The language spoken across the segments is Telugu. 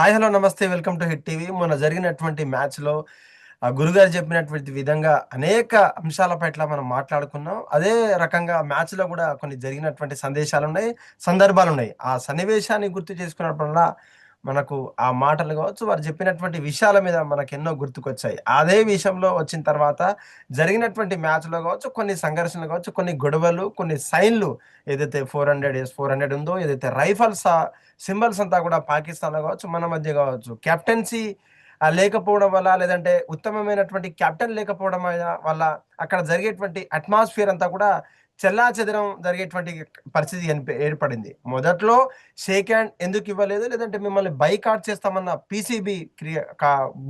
హాయ్ హలో నమస్తే వెల్కమ్ టు హిట్ టీవీ. మొన్న జరిగినటువంటి మ్యాచ్లో గురుగారు చెప్పినటువంటి విధంగా అనేక అంశాల పట్ల మనం మాట్లాడుకున్నాం. అదే రకంగా మ్యాచ్లో కూడా కొన్ని జరిగినటువంటి సందేశాలు ఉన్నాయి, సందర్భాలు ఉన్నాయి. ఆ సన్నివేశాన్ని గుర్తు చేసుకున్నప్పుడల్లా మనకు ఆ మాటలు కావచ్చు, వారు చెప్పినటువంటి విషయాల మీద మనకు ఎన్నో గుర్తుకొచ్చాయి. అదే విషయంలో వచ్చిన తర్వాత జరిగినటువంటి మ్యాచ్లో కావచ్చు, కొన్ని సంఘర్షణలు కావచ్చు, కొన్ని గొడవలు, కొన్ని సైన్లు, ఏదైతే 400 ఉందో, ఏదైతే రైఫల్స్ సింబల్స్ అంతా కూడా పాకిస్తాన్లో కావచ్చు, మన మధ్య కావచ్చు, కెప్టెన్సీ లేకపోవడం వల్ల, లేదంటే ఉత్తమమైనటువంటి కెప్టెన్ లేకపోవడం వల్ల అక్కడ జరిగేటువంటి అట్మాస్ఫియర్ అంతా కూడా చెల్లా చెదరం జరిగేటువంటి పరిస్థితి ఏర్పడింది. మొదట్లో షేక్ హ్యాండ్ ఎందుకు ఇవ్వలేదు, లేదంటే మిమ్మల్ని బైకాట్ చేస్తామన్న పీసీబీ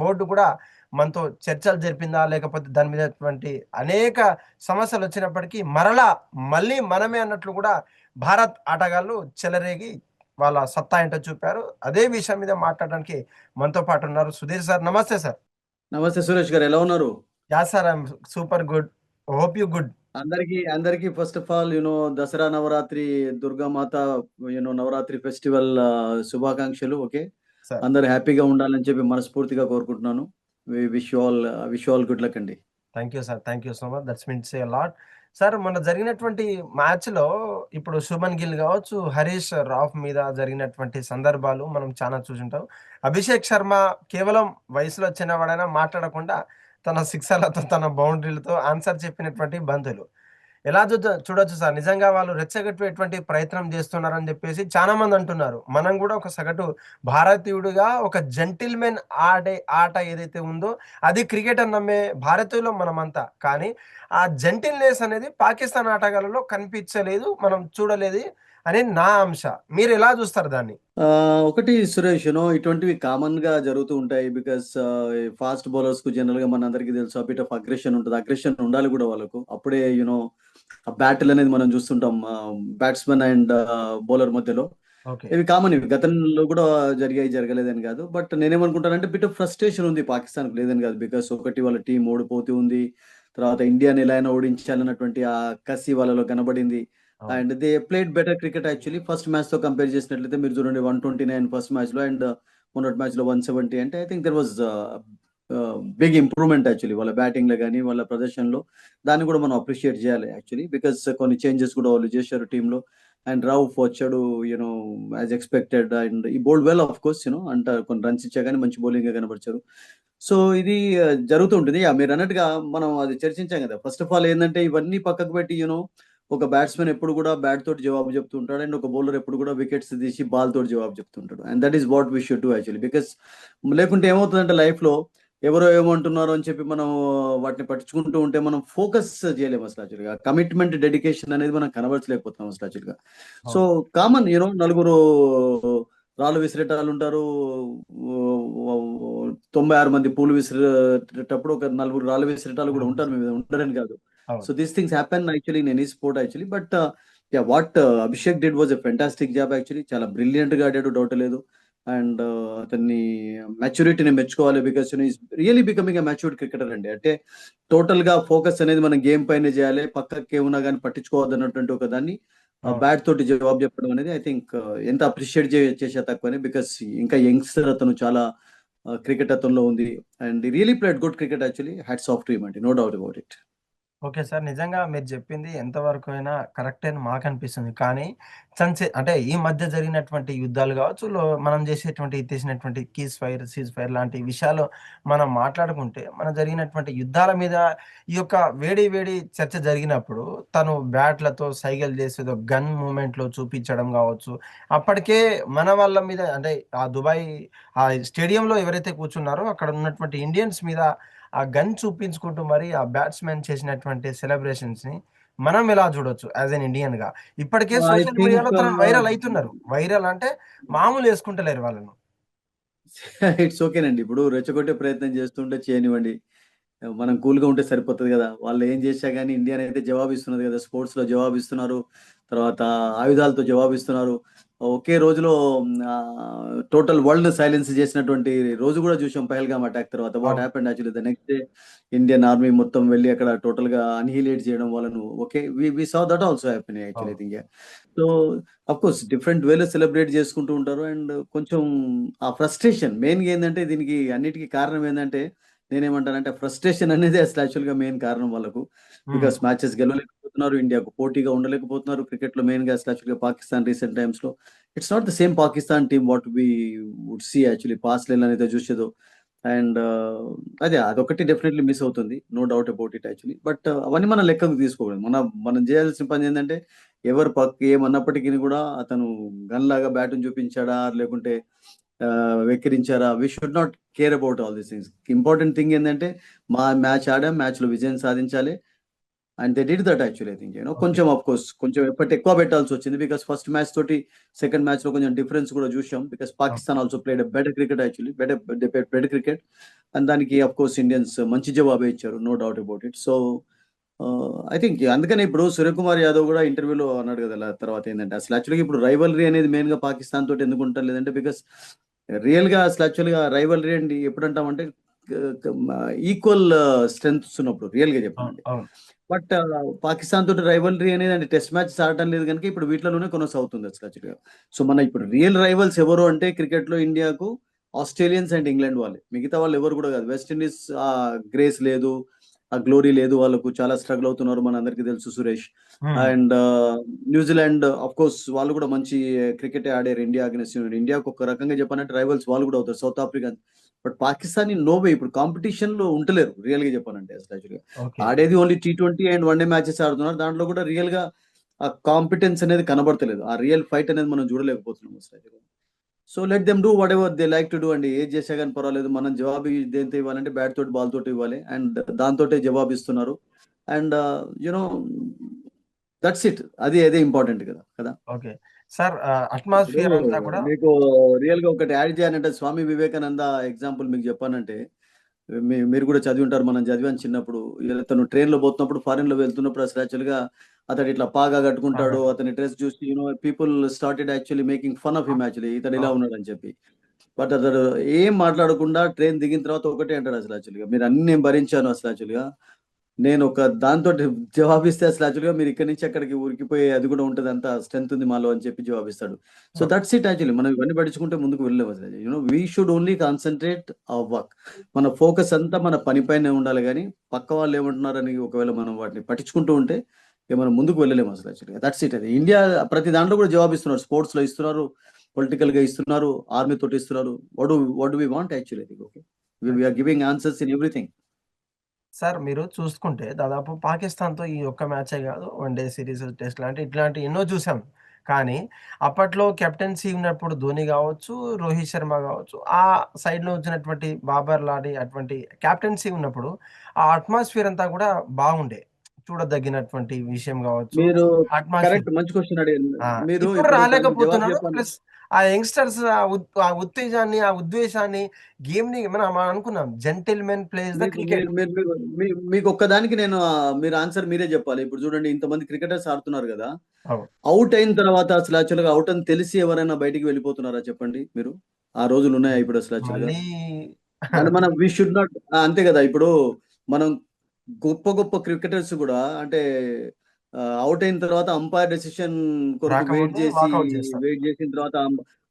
బోర్డు కూడా మనతో చర్చలు జరిపిందా, లేకపోతే దాని మీద అనేక సమస్యలు వచ్చినప్పటికీ మళ్ళీ మనమే అన్నట్లు కూడా భారత్ ఆటగాళ్ళు చెలరేగి వాళ్ళ సత్తా ఏంటో చూపారు. అదే విషయం మీద మాట్లాడడానికి మనతో పాటు ఉన్నారు సుధీర్ సార్. నమస్తే సార్. నమస్తే సురేష్ గారు, ఎలా ఉన్నారు? Yeah sir, I'm super good. Hope you good. అందరికి first of all Dasara Navratri Durgamata Navratri festival శుభాకాంక్షలు. ఓకే, సార్, అందరు హ్యాపీగా ఉండాలని చెప్పి మనస్ఫూర్తిగా కోరుకుంటున్నాను. విష్ ఆల్ గుడ్ లక్ అండి. Thank you sir, thank you so much, that's means a lot. Sir, మొన్న జరిగినటువంటి మ్యాచ్లో ఇప్పుడు శుభన్ గిల్ కావచ్చు, హరీష్ రాఫ్ మీద జరిగినటువంటి సందర్భాలు మనం చాలా చూసుంటాం. అభిషేక్ శర్మ కేవలం వయసులో చిన్నవాడైనా మాట్లాడకుండా తన సిక్సర్లతో, తన బౌండరీలతో ఆన్సర్ చెప్పినటువంటి బంతులు ఎలా చూడొచ్చు సార్. నిజంగా వాళ్ళు రెచ్చగొట్టేటువంటి ప్రయత్నం చేస్తున్నారని చెప్పేసి చాలా మంది అంటున్నారు. మనం కూడా ఒక సగటు భారతీయుడిగా ఒక జెంటిల్మెన్ ఆడే ఆట ఏదైతే ఉందో అది క్రికెట్ అని నమ్మే భారతీయులు మనమంతా. కానీ ఆ జెంటిల్నెస్ అనేది పాకిస్తాన్ ఆటగాళ్ళలో కనిపించలేదు, మనం చూడలేదు అని నా అంశ. మీరు ఎలా చూస్తారు దాన్ని? ఒకటి సురేష్, ఇటువంటివి కామన్ గా జరుగుతూ ఉంటాయి. బికాస్ ఫాస్ట్ బౌలర్స్ కు జనరల్ గా మన అందరికీ తెలుసు, బిట్ ఆఫ్ అగ్రెషన్ ఉంటుంది. అగ్రెషన్ ఉండాలి కూడా వాళ్ళకు. అప్పుడే ఆ బ్యాటిల్ అనేది మనం చూస్తుంటాం బ్యాట్స్మెన్ అండ్ బౌలర్ మధ్యలో. ఓకే. ఇవి కామన్, ఇవి గతంలో కూడా జరగలేదని కాదు. బట్ నేనేమనుకుంటానంటే బిట్ ఆఫ్ ఫ్రస్ట్రేషన్ ఉంది పాకిస్తాన్ లేదని కాదు. బికాస్ ఒకటి, వాళ్ళ టీం ఓడిపోతూ ఉంది. తర్వాత ఇండియాని ఎలా అయినా ఓడించాలన్నటువంటి ఆ కసి వాళ్ళలో కనబడింది. అవును. And they played better cricket actually. First match తో కంపేర్ చేసినట్లయితే మీరు చూడండి, 129 ఫస్ట్ మ్యాచ్ లో అండ్ మొన్నటి మ్యాచ్ లో 170. అంటే I think there was big improvement actually వాళ్ళ బ్యాటింగ్ లో కానీ వాళ్ళ ప్రదర్శనలో. దాన్ని కూడా మనం అప్రిషియేట్ చేయాలి యాక్చువల్లీ, బికాస్ కొన్ని చేంజెస్ కూడా వాళ్ళు చేశారు టీంలో. అండ్ రౌఫ్ వచ్చాడు, యాజ్ ఎక్స్పెక్టెడ్. అండ్ ఈ బౌల్డ్ వెల్ ఆఫ్ కోర్స్, అంటే కొన్ని రన్స్ ఇచ్చా కానీ మంచి బౌలింగ్ గా కనబరిచారు. సో ఇది జరుగుతూ ఉంటుంది. మీరు అన్నట్టుగా మనం అది చర్చించాం కదా. ఫస్ట్ ఆఫ్ ఆల్ ఏంటంటే ఇవన్నీ పక్కకు పెట్టి, ఒక బ్యాట్స్మెన్ ఎప్పుడు కూడా బ్యాట్ తోటి జవాబు చెప్తూ ఉంటాడు. అండ్ ఒక బౌలర్ ఎప్పుడు కూడా వికెట్స్ తీసి బాల్ తోటి జవాబు చెప్తుంటాడు. And that is what we should do actually. Because లేకుంటే ఏమవుతుందంటే లైఫ్ లో ఎవరో ఏమంటున్నారు అని చెప్పి మనం వాటిని పట్టించుకుంటూ ఉంటే మనం ఫోకస్ చేయలేము అసలు. యాక్చువల్గా కమిట్మెంట్, డెడికేషన్ అనేది మనం కనబరచలేకపోతాం అసలు యాక్చువల్గా. సో అవును. కామన్, నలుగురు రాళ్ళు విసిరేటాలు ఉంటారు. 96 మంది పూలు విసిరేటప్పుడు ఒక నలుగురు రాళ్ళు విసిరేటాలు కూడా ఉంటారు. మేము ఉండరని కాదు. అవును. So these things happen actually in any sport actually. But yeah, what Abhishek did was a fantastic job actually. చాలా బ్రిలియంట్ గా ఆడాడు, డౌట్ లేదు. అండ్ అతన్ని మెచ్యూరిటీని మెచ్చుకోవాలి. Because is really becoming a matured cricketer అండి. అంటే టోటల్ గా ఫోకస్ అనేది మనం గేమ్ పైన చేయాలి, పక్కకి ఏమున్నా కానీ పట్టించుకోవద్దు అన్నటువంటి ఒక దాన్ని అవును. బ్యాట్ తోటి జవాబు చెప్పడం అనేది ఐ థింక్ ఎంత అప్రిషియేట్ చేసే తక్కువనే. బికాస్ ఇంకా యంగ్స్టర్ అతను, చాలా క్రికెట్ అతనిలో ఉంది. And really played good cricket actually. Hats off to him అండి, no doubt about it. Okay sir. నిజంగా మీరు చెప్పింది ఎంతవరకు అయినా కరెక్టే అని మాకనిపిస్తుంది. కానీ అంటే ఈ మధ్య జరిగినటువంటి యుద్ధాలు కావచ్చు, మనం తీసినటువంటి సీజ్ ఫైర్ లాంటి విషయాలు మనం మాట్లాడుకుంటే, మన జరిగినటువంటి యుద్ధాల మీద ఈ యొక్క వేడి వేడి చర్చ జరిగినప్పుడు తను బ్యాట్లతో సైగలు చేసేదో గన్ మూమెంట్లో చూపించడం కావచ్చు, అప్పటికే మన వాళ్ళ మీద, అంటే ఆ దుబాయ్ ఆ స్టేడియంలో ఎవరైతే కూర్చున్నారో అక్కడ ఉన్నటువంటి ఇండియన్స్ మీద ఆ గన్ చూపించుకుంటూ మరి ఆ బ్యాట్స్మెన్ చేసినటువంటి సెలబ్రేషన్స్ ని మనం ఎలా చూడొచ్చు యాజ్ ఎన్ ఇండియన్ గా? ఇప్పటికే ఐ సోషల్ థింక్ మీడియాలో తనను వైరల్ అవుతున్నారు. వైరల్ అంటే మామూలు వేసుకుంటలేరు వాళ్ళను. ఇట్స్ ఓకేనండి. ఇప్పుడు రెచ్చగొట్టే ప్రయత్నం చేస్తుంటే చేయనివ్వండి. మనం కూల్‌గా ఉంటే సరిపోతది గదా! వాళ్ళు ఏం చేశా గాని ఇండియానైతే జవాబిస్తున్నది గదా! స్పోర్ట్స్‌లో జవాబిస్తున్నారు. తర్వాత ఆయుధాలతో జవాబిస్తున్నారు. ఒకే రోజులో టోటల్ వరల్డ్ సైలెన్స్ చేసినటువంటి రోజు కూడా చూసాం పహల్గామ్ అటాక్ తర్వాత. వాట్ అవును. Happened actually the next day Indian army మొత్తం వెళ్ళి అక్కడ టోటల్ గా అన్హిలేట్ చేయడం వాళ్ళను. Okay, we saw that also happen actually అవును. Think. So of course different వేలో సెలబ్రేట్ చేసుకుంటూ ఉంటారు. అండ్ కొంచెం ఆ ఫ్రస్ట్రేషన్ మెయిన్గా ఏంటంటే దీనికి అన్నిటికీ కారణం ఏంటంటే నేనేమంటానంటే ఫ్రస్ట్రేషన్ అనేది అసలు యాక్చువల్గా మెయిన్ కారణం వాళ్ళకు. హ్మ్. బికాస్ మ్యాచెస్ గెలవలేకపోతున్నారు, ఇండియాకు పోటీగా ఉండలేకపోతున్నారు క్రికెట్ లో. మెయిన్ గా అసలు యాక్చువల్గా పాకిస్తాన్ రీసెంట్ టైమ్స్ లో it's not the same Pakistan team what we would see actually past అయితే చూసేదో. అండ్ అదే అదొకటి డెఫినెట్లీ మిస్ అవుతుంది, no doubt about it actually. But అవన్నీ మనం లెక్కకు తీసుకోకూడదు. మనం చేయాల్సిన పని ఏంటంటే ఎవరు పక్క ఏమన్నప్పటికీ కూడా అతను గన్ లాగా బ్యాట్ని చూపించాడా లేకుంటే వెక్కిరించారా, we should not care about all these things. Important thing ఏంటంటే మా మ్యాచ్ ఆడాం, మ్యాచ్ లో విజయం సాధించాలి. And they did that actually I think. Okay. కొంచెం ఆఫ్ కోర్స్ కొంచెం ఎఫర్ట్ ఎక్కువ పెట్టాల్సి వచ్చింది బికాస్ ఫస్ట్ మ్యాచ్ తోటి సెకండ్ మ్యాచ్ లో కొంచెం డిఫరెన్స్ కూడా చూసాం. బికాస్ అవును. Pakistan also played better cricket actually, better cricket. And దానికి ఆఫ్ కోర్స్ ఇండియన్స్ మంచి జవాబే ఇచ్చారు, no doubt about it. So I think అందుకనే ఇప్పుడు సూర్యకుమార్ యాదవ్ కూడా ఇంటర్వ్యూలో అన్నాడు కదా తర్వాత ఏంటంటే అసలు యాక్చువల్గా ఇప్పుడు రైవలరీ అనేది మెయిన్ గా పాకిస్తాన్ తోటి ఎందుకు ఉంటారు లేదంటే బికాస్ రియల్ గా అసలు యాక్చువల్గా రైవలరీ అండి ఎప్పుడంటామంటే ఈక్వల్ స్ట్రెంగ్త్స్ ఉన్నప్పుడు రియల్ గా అవును. చెప్పాలంటే. అవును. బట్ పాకిస్తాన్ తోటి రైవలరీ అనేది అంటే టెస్ట్ మ్యాచ్ ఆడటం లేదు కనుక ఇప్పుడు వీటిలోనే కొనసాగుతుంది అసలు యాక్చువల్గా. సో మన ఇప్పుడు రియల్ రైవల్స్ ఎవరు అంటే క్రికెట్ లో ఇండియాకు ఆస్ట్రేలియన్స్ అండ్ ఇంగ్లాండ్ వాళ్ళే, మిగతా వాళ్ళు ఎవరు కూడా కాదు. వెస్టిండీస్ ఆ గ్రేస్ లేదు, ఆ గ్లోరీ లేదు, వాళ్ళకు చాలా స్ట్రగుల్ అవుతున్నారు మన అందరికీ తెలుసు సురేష్. హ్మ్. అండ్ న్యూజిలాండ్ ఆఫ్ కోర్స్ వాళ్ళు కూడా మంచి క్రికెట్ ఆడారు ఇండియా అగెన్స్ట్. ఇండియాకు ఒక రకంగా చెప్పాలంటే రైవల్స్ వాళ్ళు కూడా అవుతారు, సౌత్ ఆఫ్రికా. బట్ పాకిస్తాన్ నోవే ఇప్పుడు కాంపిటీషన్ లో ఉంటలేరు రియల్ గా చెప్పాలంటే అసలు యాక్చువల్గా. ఓకే. ఆడేది only T20 and one day matches ఆడుతున్నారు, దాంట్లో కూడా రియల్ గా ఆ కాంపిటెన్స్ అనేది కనబడతలేదు, ఆ రియల్ ఫైట్ అనేది మనం చూడలేకపోతున్నాం అసలు. So let them do what ever they like to do అండి. ఏది చేసా కానీ పర్వాలేదు, మనం జవాబు దేంతో ఇవ్వాలంటే బ్యాట్ తోటి బాల్ తోటి ఇవ్వాలి, అండ్ దాంతోటే జవాబు ఇస్తున్నారు. అండ్ యునో దట్స్ ఇట్, అది అదే ఇంపార్టెంట్ కదా కదా. ఓకే. సార్ ఇప్పుడు అట్మాస్ఫియర్ అంతా కూడా మీకు రియల్ గా ఒకటి యాడ్ చేయాలంటే స్వామి వివేకానంద ఎగ్జాంపుల్ మీకు చెప్పానంటే మీరు కూడా చదివి ఉంటారు, మనం చదివాను చిన్నప్పుడు. ఇలా తను ట్రైన్ లో పోతున్నప్పుడు ఫారిన్ లో వెళ్తున్నప్పుడు అసలు యాక్చువల్ గా అతడు ఇట్లా పాగా కట్టుకుంటాడు, బాగా. అతని డ్రెస్ చూసి people started actually making fun of him actually, ఇతడు ఇలా అవును. ఉన్నాడు అని చెప్పి. బట్ అతడు ఏం మాట్లాడకుండా ట్రైన్ దిగిన తర్వాత ఒకటే అంటాడు అసలు యాక్చువల్గా, మీరు అన్ని నేను భరించాను అసలు యాక్చువల్గా, నేను ఒక దాంతో జవాబిస్తే అసలు యాక్చువల్గా మీరు ఇక్కడి నుంచి అక్కడికి ఉరికిపోయే అది కూడా ఉంటుంది, అంత స్ట్రెంత్ ఉంది మాలో అని చెప్పి జవాబిస్తాడు. So okay. That's it actually, మనం ఇవన్నీ పట్టించుకుంటే ముందుకు వెళ్ళలేము అసలు. We should only concentrate our work. మన ఫోకస్ అంతా మన పనిపైనే ఉండాలి కానీ పక్క వాళ్ళు ఏమంటున్నారని ఒకవేళ మనం వాటిని పట్టించుకుంటూ ఉంటే ఇక మనం ముందుకు వెళ్ళలేము అసలు యాక్చువల్గా. That's it. అది ఇండియా ప్రతి దాంట్లో కూడా జవాబిస్తున్నారు, స్పోర్ట్స్ లో ఇస్తున్నారు, పొలిటికల్ గా ఇస్తున్నారు, ఆర్మీ తోటి ఇస్తున్నారు. What do we want actually. Okay, we are giving answers in everything. Sir మీరు చూసుకుంటే దాదాపు పాకిస్తాన్‌తో ఈ ఒక్క మ్యాచే గాదు. వన్ డే సీరీస్, టెస్ట్ లాంటి ఇట్లాంటి ఎన్నో చూసాం. కానీ అప్పట్లో కెప్టెన్సీ ఉన్నప్పుడు ధోని గావచ్చు, రోహిత్ శర్మ గావచ్చు, ఆ సైడ్‌లో వచ్చినటువంటి బాబర్ లాంటి అటువంటి కెప్టెన్సీ ఉన్నప్పుడు ఆ అట్మాస్ఫియర్ అంతా గూడా బాగుండే. చూడదగినటువంటి విషయం గావచ్చు. మీరు అట్మాస్ఫియర్. కరెక్ట్, మంచి క్వశ్చన్ అడిగారు. ఆ! మీరు ఇప్పుడు ఇప్పుడు దానికి జవాబు రాలేకపోతున్నాడు. చెప్పాలి. ప్లస్ ఆ యంగ్‌స్టర్స్ ఆ ఉత్తేజాన్ని, ఆ ఉద్వేషాన్ని గేమ్‌ని మనం అనుకున్నాం. జెంటిల్‌మెన్ ప్లేస్ ద మీకు క్రికెట్. మీరు మీరు మీరు మీకు ఒక్కదానికి నేను మీరు ఆన్సర్ మీరే చెప్పాలి. ఇప్పుడు చూడండి, ఇంతమంది క్రికెటర్స్ ఆడుతున్నారు కదా, అవును. అవుట్ అయిన తర్వాత అసలు యాక్చువల్గా అవుట్ అని తెలిసి ఎవరైనా బయటికి వెళ్ళిపోతున్నారా చెప్పండి మీరు. ఆ రోజులు ఉన్నాయా ఇప్పుడు అసలు యాక్చువల్గా? మళ్ళీ అండ్ మనం వి షుడ్ నాట్, అంతే కదా. ఇప్పుడు మనం గొప్ప గొప్ప క్రికెటర్స్ కూడా అంటే అవుట్ అయిన తర్వాత అంపైర్ డెసిషన్ కొరకు రాకముందే వాకౌట్ చేస్తారు. వెయిట్ చేసిన తర్వాత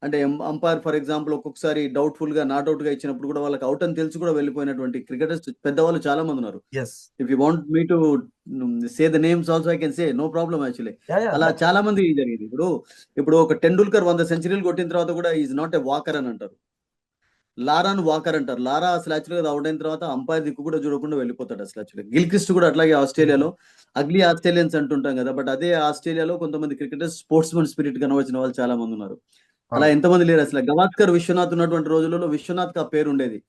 అంటే అంపైర్ ఫర్ ఎగ్జాంపుల్ ఒక్కొక్కసారి డౌట్ఫుల్ గా నాట్అవుట్ గా ఇచ్చినప్పుడు కూడా వాళ్ళకి అవుట్ అని తెలిసి కూడా వెళ్ళిపోయినటువంటి క్రికెటర్స్ పెద్దవాళ్ళు చాలా మంది ఉన్నారు. Yes. If you want me to say the names also I can say, no problem actually. Yeah! అలా చాలా మంది జరిగింది. ఇప్పుడు ఒక టెండూల్కర్ 100 సెంచరీలు కొట్టిన తర్వాత కూడా ఈజ్ నాట్ ఎ వాకర్ అని అంటారు. లారాను వాకర్ అంటారు. లారా అసలు యాక్చువల్‌గా ఔట్ అయిన తర్వాత అంపైర్ దిక్కు కూడా చూడకుండా వెళ్ళిపోతాడు అసలు యాక్చువల్‌గా. గిల్ క్రిస్ట్ కూడా అట్లాగే ఆస్ట్రేలియాలో అగ్లీ ఆస్ట్రేలియన్స్ అంటుంటాం కదా, బట్ అదే ఆస్ట్రేలియాలో కొంతమంది క్రికెటర్స్ స్పోర్ట్స్‌మన్ స్పిరిట్ కనబరిచిన వాళ్ళు చాలా మంది ఉన్నారు. అలా అవును. ఎంతమంది లేరు అసలు. గవాస్కర్, విశ్వనాథ్ ఉన్నటువంటి రోజులలో విశ్వనాథ్‌కి ఆ పేరు ఉండేది.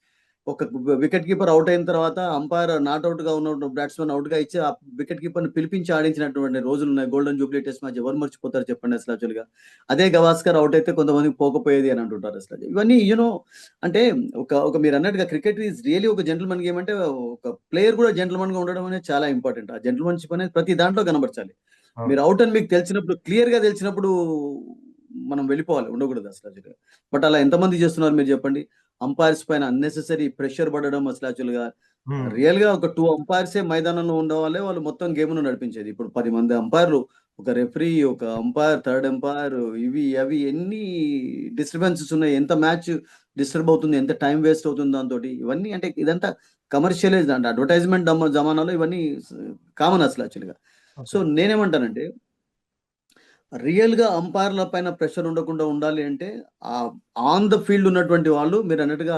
ఒక వికెట్ కీపర్ అవుట్ అయిన తర్వాత అంపైర్ నాట్ ఔట్ గా ఉన్న బ్యాట్స్‌మన్ అవుట్ గా ఇచ్చి ఆ వికెట్ కీపర్‌ని పిలిపించి ఆడించినటువంటి రోజులున్నాయి. గోల్డెన్ జూబ్లీ టెస్ట్ మ్యాచ్ ఎవరు మర్చిపోతారు చెప్పండి అసలు యాక్చువల్‌గా. అదే గవాస్కర్ అవుట్ అయితే కొంతమందికి పోకపోయేది అని అంటుంటారు అసలు. ఇవన్నీ అంటే ఒక మీరన్నట్టుగా క్రికెట్ ఈజ్ రియల్లీ ఒక జెంటిల్‌మన్ గేమ్. అంటే ఒక ప్లేయర్ కూడా జెంటిల్‌మన్‌గా ఉండడం అనేది చాలా ఇంపార్టెంట్. ఆ జెంటిల్‌మన్‌షిప్ అనేది ప్రతి దాంట్లో కనబరచాలి. అవును. మీరు ఔట్ అని మీకు తెలిసినప్పుడు, క్లియర్‌గా తెలిసినప్పుడు మనం వెళ్ళిపోవాలి, ఉండకూడదు అసలు యాక్చువల్గా. బట్ అలా ఎంతమంది చేస్తున్నారు మీరు చెప్పండి? అంపైర్స్ పైన అన్నెసెసరీ ప్రెషర్ పడడం అసలు యాక్చువల్గా హ్మ్. రియల్గా ఒక 2 అంపైర్సే మైదానంలో ఉండవాళ్ళే వాళ్ళు మొత్తం గేమ్ను నడిపించేది. ఇప్పుడు 10 మంది అంపైర్లు, ఒక రెఫరీ, ఒక అంపైర్, థర్డ్ అంపైర్, ఇవి అవి ఎన్ని డిస్టర్బెన్సెస్ ఉన్నాయి, ఎంత మ్యాచ్ డిస్టర్బ్ అవుతుంది, ఎంత టైం వేస్ట్ అవుతుంది దాంతోటి. ఇవన్నీ అంటే ఇదంతా కమర్షియలైజ్ అంటే అడ్వర్టైజ్మెంట్ జమానాలో ఇవన్నీ కామన్ అసలు యాక్చువల్గా. So okay. నేనేమంటానంటే రియల్‌గా అంపైర్‌ల పైన ప్రెషర్ ఉండకుండా ఉండాలి అంటే ఆన్ ద ఫీల్డ్ ఉన్నటువంటి వాళ్ళు మీరన్నట్టుగా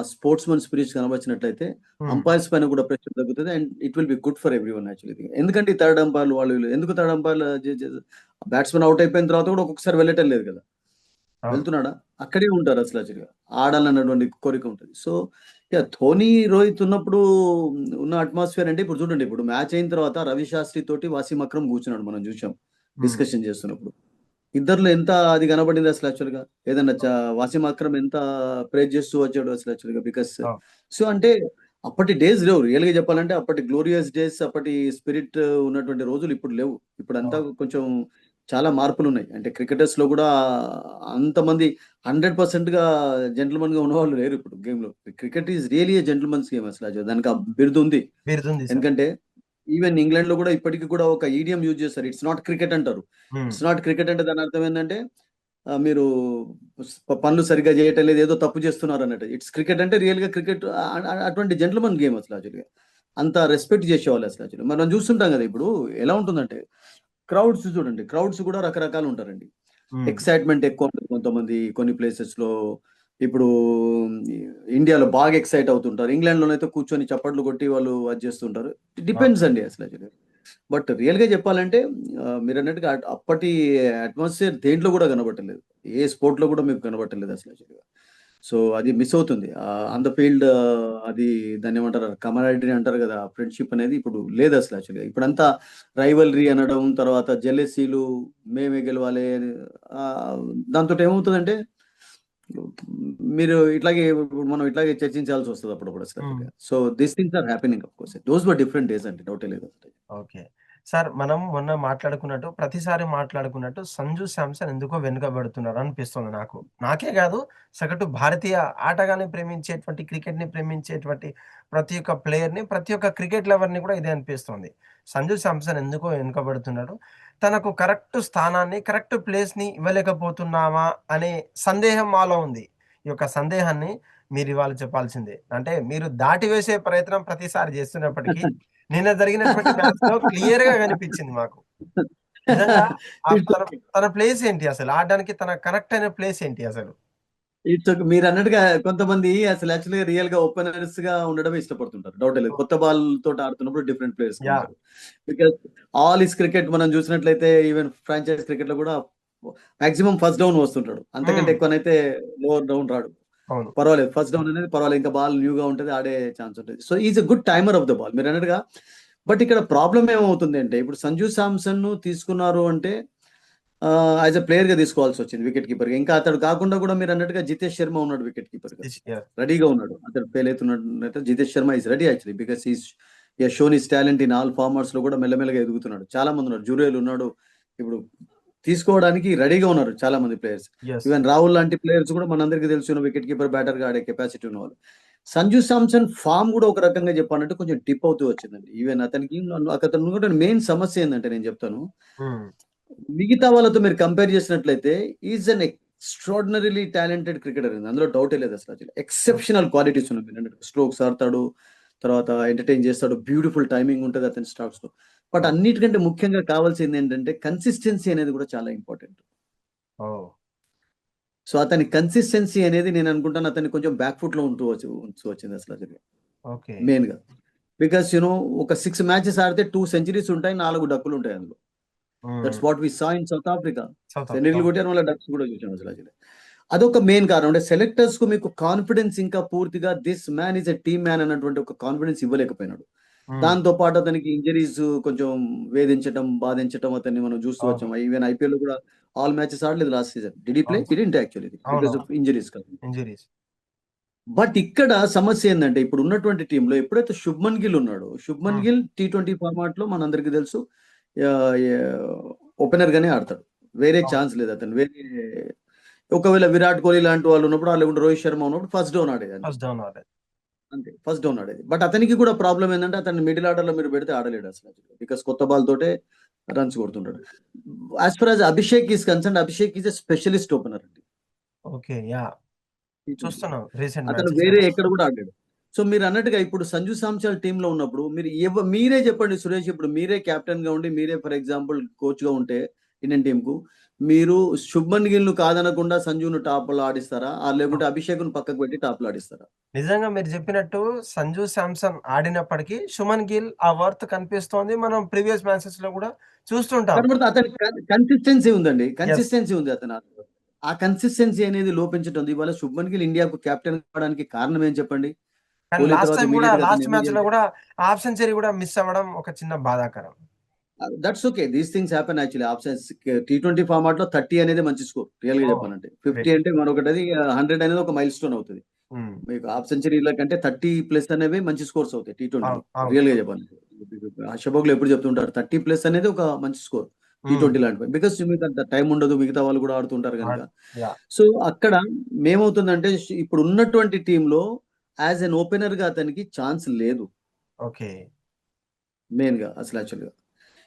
స్పోర్ట్స్‌మన్ స్పిరిట్ కనబరిచినట్లయితే హ్మ్. అంపైర్స్ పైన కూడా ప్రెషర్ తగ్గుతది. And it will be good for everyone actually. ఎందుకంటే ఈ థర్డ్ అంపైర్‌లు వాళ్ళు వీళ్ళు ఎందుకు థర్డ్ అంపైర్‌లు బ్యాట్స్‌మన్ ఔట్ అయిపోయిన తర్వాత కూడా ఒక్కొక్కసారి వెళ్ళటం లేదు కదా! అవును. వెళ్తున్నాడా? అక్కడే ఉంటారు అసలు యాక్చువల్‌గా. ఆడాలన్నటువంటి కోరిక ఉంటది. సో ధోని, రోహిత్ ఉన్నప్పుడు ఉన్న అట్మాస్ఫియర్ అంటే ఇప్పుడు చూడండి, ఇప్పుడు మ్యాచ్ అయిన తర్వాత రవి శాస్త్రి తోటి వాసీమ్ అక్రమ్ కూర్చున్నాడు, మనం చూసాం హ్మ్. డిస్కషన్ చేస్తున్నప్పుడు. ఇద్దరిలో ఎంత అది కనబడింది అసలు యాక్చువల్‌గా. ఏదన్నా వాసీమ్ అక్రమ్ ఎంత ప్రైజ్ చేస్తూ వచ్చాడు అసలు యాక్చువల్‌గా. బికాస్ అవును. సో అంటే అప్పటి డేస్ లేవు. రియల్‌గా చెప్పాలంటే అప్పటి గ్లోరియస్ డేస్, అప్పటి స్పిరిట్ ఉన్నటువంటి రోజులు ఇప్పుడు లేవు. ఇప్పుడంతా అవును. కొంచెం చాలా మార్పులున్నాయి. అంటే క్రికెటర్స్‌లో గూడా అంతమంది 100%గా జెంటిల్‌మన్‌గా ఉన్నవాళ్ళు లేరు ఇప్పుడు గేమ్‌లో. Cricket is really a gentleman's game అసలు. దానికి ఆ బిరుదుంది. బిరుదుంది సార్. ఎందుకంటే ఈవెన్ ఇంగ్లాండ్‌లో గూడా ఇప్పటికి కూడా ఒక ఈడియం యూజ్ చేస్తారు. ఇట్స్ నాట్ క్రికెట్ అంటారు. హ్మ్. ఇట్స్ నాట్ క్రికెట్ అంటే దాని అర్థం ఏందంటే మీరు పనులు సరిగ్గా చేయటం లేదు, ఏదో తప్పు చేస్తున్నారన్నట్టు. ఇట్స్ క్రికెట్ అంటే రియల్‌గా క్రికెట్ అటువంటి జెంటిల్‌మన్ గేమ్ అసలు యాక్చువల్‌గా. అంత రెస్పెక్ట్ చేసేవాళ్ళు అసలు యాక్చువల్‌గా. మనం చూస్తుంటాం గదా! ఇప్పుడు ఎలా ఉంటుందంటే క్రౌడ్స్ చూడండి. క్రౌడ్స్ కూడా రకరకాలు ఉంటారండి. హ్మ్. ఎక్సైట్‌మెంట్ ఎక్కువుంటది కొంతమంది కొన్ని ప్లేసెస్‌లో. ఇప్పుడు ఇండియాలో బాగా ఎక్సైట్ అవుతుంటారు. ఇంగ్లాండ్‌లోనైతే కూర్చొని చప్పట్లు కొట్టి వాళ్ళు అది చేస్తుంటారు. ఇట్ అవును. డిపెండ్స్ అండి అసలు యాక్చువల్‌గా. బట్ రియల్‌గా చెప్పాలంటే మీరన్నట్టుగా అప్పటి అట్మాస్ఫియర్ దేంట్లో గూడా కనబడట్లేదు. ఏ స్పోర్ట్‌లో గూడా మీకు కనబడట్లేదు అసలు యాక్చువల్‌గా. సో, అది మిస్ అవుతుంది. ఆన్ ద ఫీల్డ్ అది దాన్నేమంటారు కమారాడరీ అంటారు గదా! ఫ్రెండ్‌షిప్ అనేది ఇప్పుడు లేదసలు యాక్చువల్‌గా. ఇప్పుడంతా రైవల్రీ అనడం, తర్వాత జెలసీలు, మేమే గెలవాలి అని దాంతోటి ఏమవుతదంటే మీరు ఇట్లాగే ఇప్పుడు మనం ఇట్లాగే చర్చించాల్సొస్తది అప్పుడప్పుడు అసలు హ్మ్. యాక్చువల్‌గా. So, these things are happening of course. Those were different days అండి. డౌటే లేదు అసలు. ఓకే. సార్ మనం మొన్న మాట్లాడుకున్నట్టు, ప్రతిసారి మాట్లాడుకున్నట్టు 'సంజు శాంసన్' ఎందుకో వెనుకబడుతున్నారు అనిపిస్తుంది నాకు. నాకే గాదు, సగటు భారతీయ ఆటగాన్ని ప్రేమించేటువంటి, క్రికెట్‌ని ప్రేమించేటువంటి ప్రతి ఒక్క ప్లేయర్‌ని, ప్రతి ఒక్క క్రికెట్ లవర్‌ని కూడా ఇదే అనిపిస్తోంది. 'సంజు శాంసన్' ఎందుకో వెనుకబడుతున్నాడు. తనకు కరెక్ట్ స్థానాన్ని, కరెక్ట్ ప్లేస్‌ని ఇవ్వలేకపోతున్నామా అనే సందేహం మాలో ఉంది. ఈ యొక్క సందేహాన్ని మీరివాళ చెప్పాల్సిందే. అంటే మీరు దాటివేసే ప్రయత్నం ప్రతిసారి చేస్తున్నప్పటికీ నిన్న జరిగినటువంటి మ్యాచ్‌లో క్లియర్‌గా కనిపించింది మాకు. నిజంగా ఇట్స్ తన తన ప్లేస్ ఏంటి అసలు? ఆడడానికి తన కనెక్ట్ అయిన ప్లేస్ ఏంటి అసలు? It's okay. మీరన్నట్టుగా కొంతమంది అసలు యాక్చువల్‌గా రియల్‌గా ఓపెనర్స్‌గా ఉండడమే ఇష్టపడుతుంటారు. డౌటే లేదు. కొత్త బాల్ తోటి ఆడుతున్నప్పుడు డిఫరెంట్ ప్లేయర్స్‌గా యాహ్! ఉంటారు. బికాజ్ ఆల్ ఈస్ క్రికెట్ మనం చూసినట్లయితే ఈవెన్ ఫ్రాంచైజ్ క్రికెట్‌లో కూడా మాక్సిమం ఫస్ట్ డౌన్ వస్తుంటాడు. అంతకంటే హ్మ్. ఎక్కువనైతే లోవర్ డౌన్ రాడు. అవును. పర్వాలేదు. ఫస్ట్ డౌన్ అనేది పర్వాలేదు. ఇంకా బాల్ న్యూగా ఉంటది. ఆడే ఛాన్స్ ఉంటది. So, is a good timer of the ball మీరన్నట్టుగా. బట్ ఇక్కడ ప్రాబ్లమ్ ఏమవుతుంది అంటే ఇప్పుడు సంజు శాంసన్‌ను తీసుకున్నారు అంటే యాస్ ఎ ప్లేయర్‌గా తీసుకోవాల్సొచ్చింది వికెట్ కీపర్‌గా. ఇంకా అతడు కాకుండా కూడా మీరన్నట్టుగా జితేష్ శర్మ ఉన్నాడు వికెట్ కీపర్‌గా. యాహ్! రెడీగా ఉన్నాడు. అతడు ఫెయిల్ అయితున్నట్టు Jitesh Sharma is ready actually. Because he has shown his talent in all ఫార్మాట్స్‌లో కూడా మెల్లమెల్లగా ఎదుగుతున్నాడు. చాలా మంది ఉన్నారు. జురేల్ ఉన్నాడు. ఇప్పుడు తీసుకోవడానికి రెడీగా ఉన్నారు చాలా మంది ప్లేయర్స్. యెస్. ఈవెన్ రాహుల్ లాంటి ప్లేయర్స్ కూడా మనందరికీ తెలిసిన వికెట్ కీపర్, బ్యాటర్‌గా ఆడే కెపాసిటీ ఉన్నవాళ్ళు. సంజు శాంసన్ ఫార్మ్ కూడా ఒక రకంగా చెప్పాలంటే కొంచెం డిప్ అవుతూ వచ్చిందండి. ఈవెన్ అతనికి మెయిన్ సమస్య ఏందంటే నేను చెప్తాను. హ్మ్. మిగతా వాళ్ళతో మీరు కంపేర్ చేసినట్లయితే ఈజ్ అన్ ఎక్స్ట్రార్డినరీలీ టాలెంటెడ్ క్రికెటర్ అండి. అందులో డౌటే లేదు అసలు. ఓకే. ఎక్సెప్షనల్ క్వాలిటీస్ ఉన్నాయి. మీరన్నట్టు స్ట్రోక్స్ ఆడతాడు. తర్వాత ఎంటర్‌టైన్ చేస్తాడు. బ్యూటిఫుల్ టైమింగ్ ఉంటది అతని స్ట్రోక్స్‌లో. బట్ అవును. అన్నిటికంటే ముఖ్యంగా కావాల్సింది ఏంటంటే కన్సిస్టెన్సీ అనేది కూడా చాలా ఇంపార్టెంట్. ఓహ్! సో, అతని కన్సిస్టెన్సీ అనేది నేను అనుకుంటాను అతన్ని కొంచెం బ్యాక్ ఫుట్‌లో ఉంచు వచ్చింది అసలు ఓకే. మెయిన్‌గా. బికాస్ ఒక 6 మ్యాచెస్ ఆడితే 2 సెంచరీస్ ఉంటాయి. 4 డక్కులుంటాయి అందులో. Hmm. That's what we saw in South Africa. South Africa. సెంచరీలు కొట్టారు. మళ్ళా డక్స్ కూడా చూసాం అసలు. అదొక మెయిన్ కారణం. అంటే సెలెక్టర్స్‌కు మీకు కాన్ఫిడెన్స్ ఇంకా పూర్తిగా this man is a team man అన్నటువంటి ఒక కాన్ఫిడెన్స్ ఇవ్వలేకపోయినాడు. హ్మ్. దాంతో పాటు అతనికి ఇంజరీస్ కొంచెం వేధించటం, బాధించటం అతన్ని మనం చూస్తూ అవును. వచ్చాం. ఈవెన్ ఐపీఎల్‌లో కూడా ఆల్ మ్యాచెస్ ఆడలేదు last season. Did he play? అవును. హి డిడ్న్ట్ యాక్చువల్లీ బికాస్ అవునవును. ఆఫ్ ఇంజరీస్ కాదు. ఇంజ్యూరీస్. బట్ ఇక్కడ సమస్య ఏందంటే ఇప్పుడు ఉన్నటువంటి టీమ్‌లో ఎప్పుడైతే శుభ్మన్ గిల్ ఉన్నాడో, శుభ్మన్ హ్మ్. గిల్ టీ20 ఫార్మాట్‌లో మనందరికీ తెలుసు ఓపెనర్ గానే ఆడతాడు. వేరే అవును. ఛాన్స్ లేదు అతను. వేరే ఒకవేళ విరాట్ కోహ్లీ లాంటి వాళ్ళు ఉన్నప్పుడు, లేకుంటే రోహిత్ శర్మ ఉన్నప్పుడు ఫస్ట్ డౌన్ ఆడేది అంతే. ఫస్ట్ డౌన్ ఆడేది. అంతే ఫస్ట్ డౌన్ ఆడేది. బట్ అతనికి కూడా ప్రాబ్లం ఏంటంటే అతన్ని మిడిల్ ఆర్డర్ లో మీరు పెడితే ఆడలేడు అసలు. బికాస్ కొత్త బాల్ తోటే రన్స్ కొడుతుంటాడు. As far as Abhishek is concerned, Abhishek is a specialist opener అండి. ఓకే. యాహ్! చూస్తున్నాం రీసెంట్ అతను వేరే మ్యాచెస్‌లలో. ఎక్కడ కూడా ఆడాడు. సో మీరు అన్నట్టుగా ఇప్పుడు సంజు సామ్సన్ టీమ్ లో ఉన్నప్పుడు మీరు మీరే చెప్పండి సురేష్, ఇప్పుడు మీరే కెప్టెన్ గా ఉండి, మీరే ఫర్ ఎగ్జాంపుల్ కోచ్ గా ఉంటే ఇండియన్ టీమ్ కు, మీరు శుభ్మన్ గిల్ ను కాదనకుండా సంజును టాప్ లో ఆడిస్తారా? లేకుంటే అభిషేక్ ను పక్కకు పెట్టి టాప్ లో ఆడిస్తారా? నిజంగా మీరు చెప్పినట్టు సంజు శాంసన్ ఆడినప్పటికీ సుమన్ గిల్ ఆ వర్త్ కనిపిస్తోంది. మనం ప్రీవియస్ మ్యాచెస్‌లో కూడా చూస్తుంటాం. కనబడుతుంది అతని కన్సిస్టెన్సీ ఉందండి. యెస్. కన్సిస్టెన్సీ ఉంది అతను. ఆ కన్సిస్టెన్సీ అనేది లోపించటం ఉంది. ఇవాళ శుభ్మన్ గిల్ ఇండియాకు కెప్టెన్ కావడానికి కారణం ఏం చెప్పండి? కానీ కోహ్లీ లాస్ట్ తర్వాత టైమ్ గూడా ఇమ్మీడియేట్ గా అతను లాస్ట్ మ్యాచ్‌లో గూడా హాఫ్ సెంచరీ గూడా మిస్ అవ్వడం ఒక చిన్న బాధాకరం. That's okay. These things happen actually. Options T20 format లో 30 అనేది మంచి స్కోర్ రియల్ గా ఓహ్! చెప్పాలంటే. 50 గ్రేట్. అంటే మరొకటది, 100 అనేది ఒక మైల్ స్టోన్ అవుతది. హ్మ్. మీకు హాఫ్ సెంచరీల కంటే 30 ప్లస్ అనేవి మంచి స్కోర్స్ అవుతాయి టీ20లో. అవును. అవును. రియల్ గా చెప్పాలంటే. షబోగ్లు ఎప్పుడు చెప్తుంటారు 30 ప్లస్ అనేది ఒక మంచి స్కోర్ హ్మ్. టీ20 లాంటివి. బికాస్ మీకు అంత టైం ఉండదు, మిగతా వాళ్ళు కూడా ఆడుతుంటారు కనుక. యాహ్! సో అక్కడ మేమవుతుందంటే ఇప్పుడు ఉన్నటువంటి టీంలో యాజ్ ఎన్ ఓపెనర్ గా అతనికి ఛాన్స్ లేదు ఓకే. మెయిన్ గా అసలు యాక్చువల్‌గా.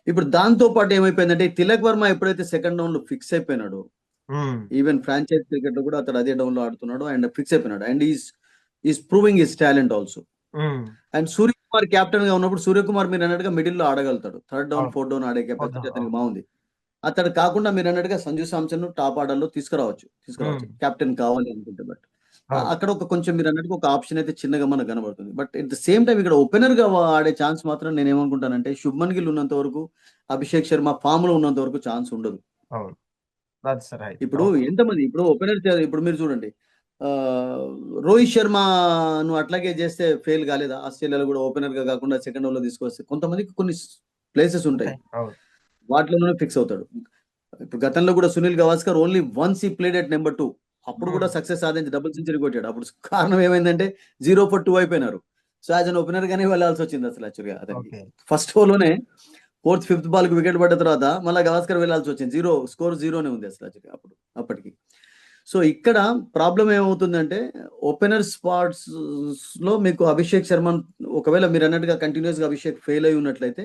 ఇప్పుడు దాంతో పాటు ఏమైపోయిందంటే తిలక్ వర్మ ఎప్పుడైతే సెకండ్ డౌన్ లో ఫిక్స్ అయిపోయినాడో, హ్మ్. ఈవెన్ ఫ్రాంచైజ్ క్రికెట్ లో కూడా అతను అదే డౌన్ లో ఆడుతున్నాడు అండ్ ఫిక్స్ అయిపోయినాడు. And is proving his talent also. Hmm. And Suryakumar captain గా ఉన్నప్పుడు సూర్యకుమార్ మీరు అన్నట్టుగా మిడిల్ లో ఆడగలుగుతాడు. థర్డ్ డౌన్, అవును. ఫోర్త్ డౌన్ ఆడే వద్దు. కెపాసిటీ అతనికి అవును. బాగుంది. అతడు కాకుండా మీరు అన్నట్టుగా సంజు సామ్సన్ టాప్ ఆర్డర్ లో తీసుకురావచ్చు హ్మ్. కెప్టెన్ కావాలి అనుకుంటే. బట్ అవును. అక్కడ ఒక కొంచెం మీరు అన్నట్టుగా ఒక ఆప్షన్ అయితే చిన్నగా మనకు కనబడుతుంది. But at the same time ఇక్కడ ఓపెనర్ గా ఆడే ఛాన్స్ మాత్రం నేను ఏమనుకుంటానంటే శుభ్మన్ గిల్ ఉన్నంత వరకు, అభిషేక్ శర్మ ఫామ్ లో ఉన్నంత వరకు ఛాన్స్ ఉండదు. అవును. That's right. ఇప్పుడు ఓకే. ఎంతమంది ఇప్పుడు ఓపెనర్ ఇప్పుడు మీరు చూడండి, రోహిత్ శర్మ నువ్వు అట్లాగే చేస్తే ఫెయిల్ కాలేదా? ఆస్ట్రేలియాలో కూడా ఓపెనర్ గా కాకుండా సెకండ్ ఓవర్ లో తీసుకొస్తే కొంతమందికి కొన్ని ప్లేసెస్ ఉంటాయి, ఉంటాయి. అవును. వాటిలోనే ఫిక్స్ అవుతాడు. ఇప్పుడు గతంలో కూడా సునీల్ గవాస్కర్ ఓన్లీ వన్స్ ఈ ప్లేడ్ ఎట్ నెంబర్ 2, అప్పుడు కూడా హ్మ్. సక్సెస్ సాధించి డబుల్ సెంచరీ కొట్టాడు. అప్పుడు కారణం ఏమైందంటే 0 for 2 అయిపోయినారు. సో యాజ్ అన్ ఓపెనర్ గానే వెళ్ళాల్సి వచ్చింది అసలు యాక్చువల్గా అతనికి. ఓకే. ఫస్ట్ ఓవర్లోనే ఫోర్త్, ఫిఫ్త్ బాల్ కి వికెట్ పడ్డ తర్వాత మళ్ళీ గవాస్కర్ వెళ్ళాల్సి వచ్చింది. స్కోర్ జీరోనే ఉంది అసలు యాక్చువల్గా అప్పటికి. సో ఇక్కడ ప్రాబ్లం ఏమవుతుందంటే ఓపెనర్ స్పాట్స్ లో మీకు అభిషేక్ శర్మ, ఒకవేళ మీరు అన్నట్టుగా కంటిన్యూస్ గా అభిషేక్ ఫెయిల్ అయి ఉన్నట్లయితే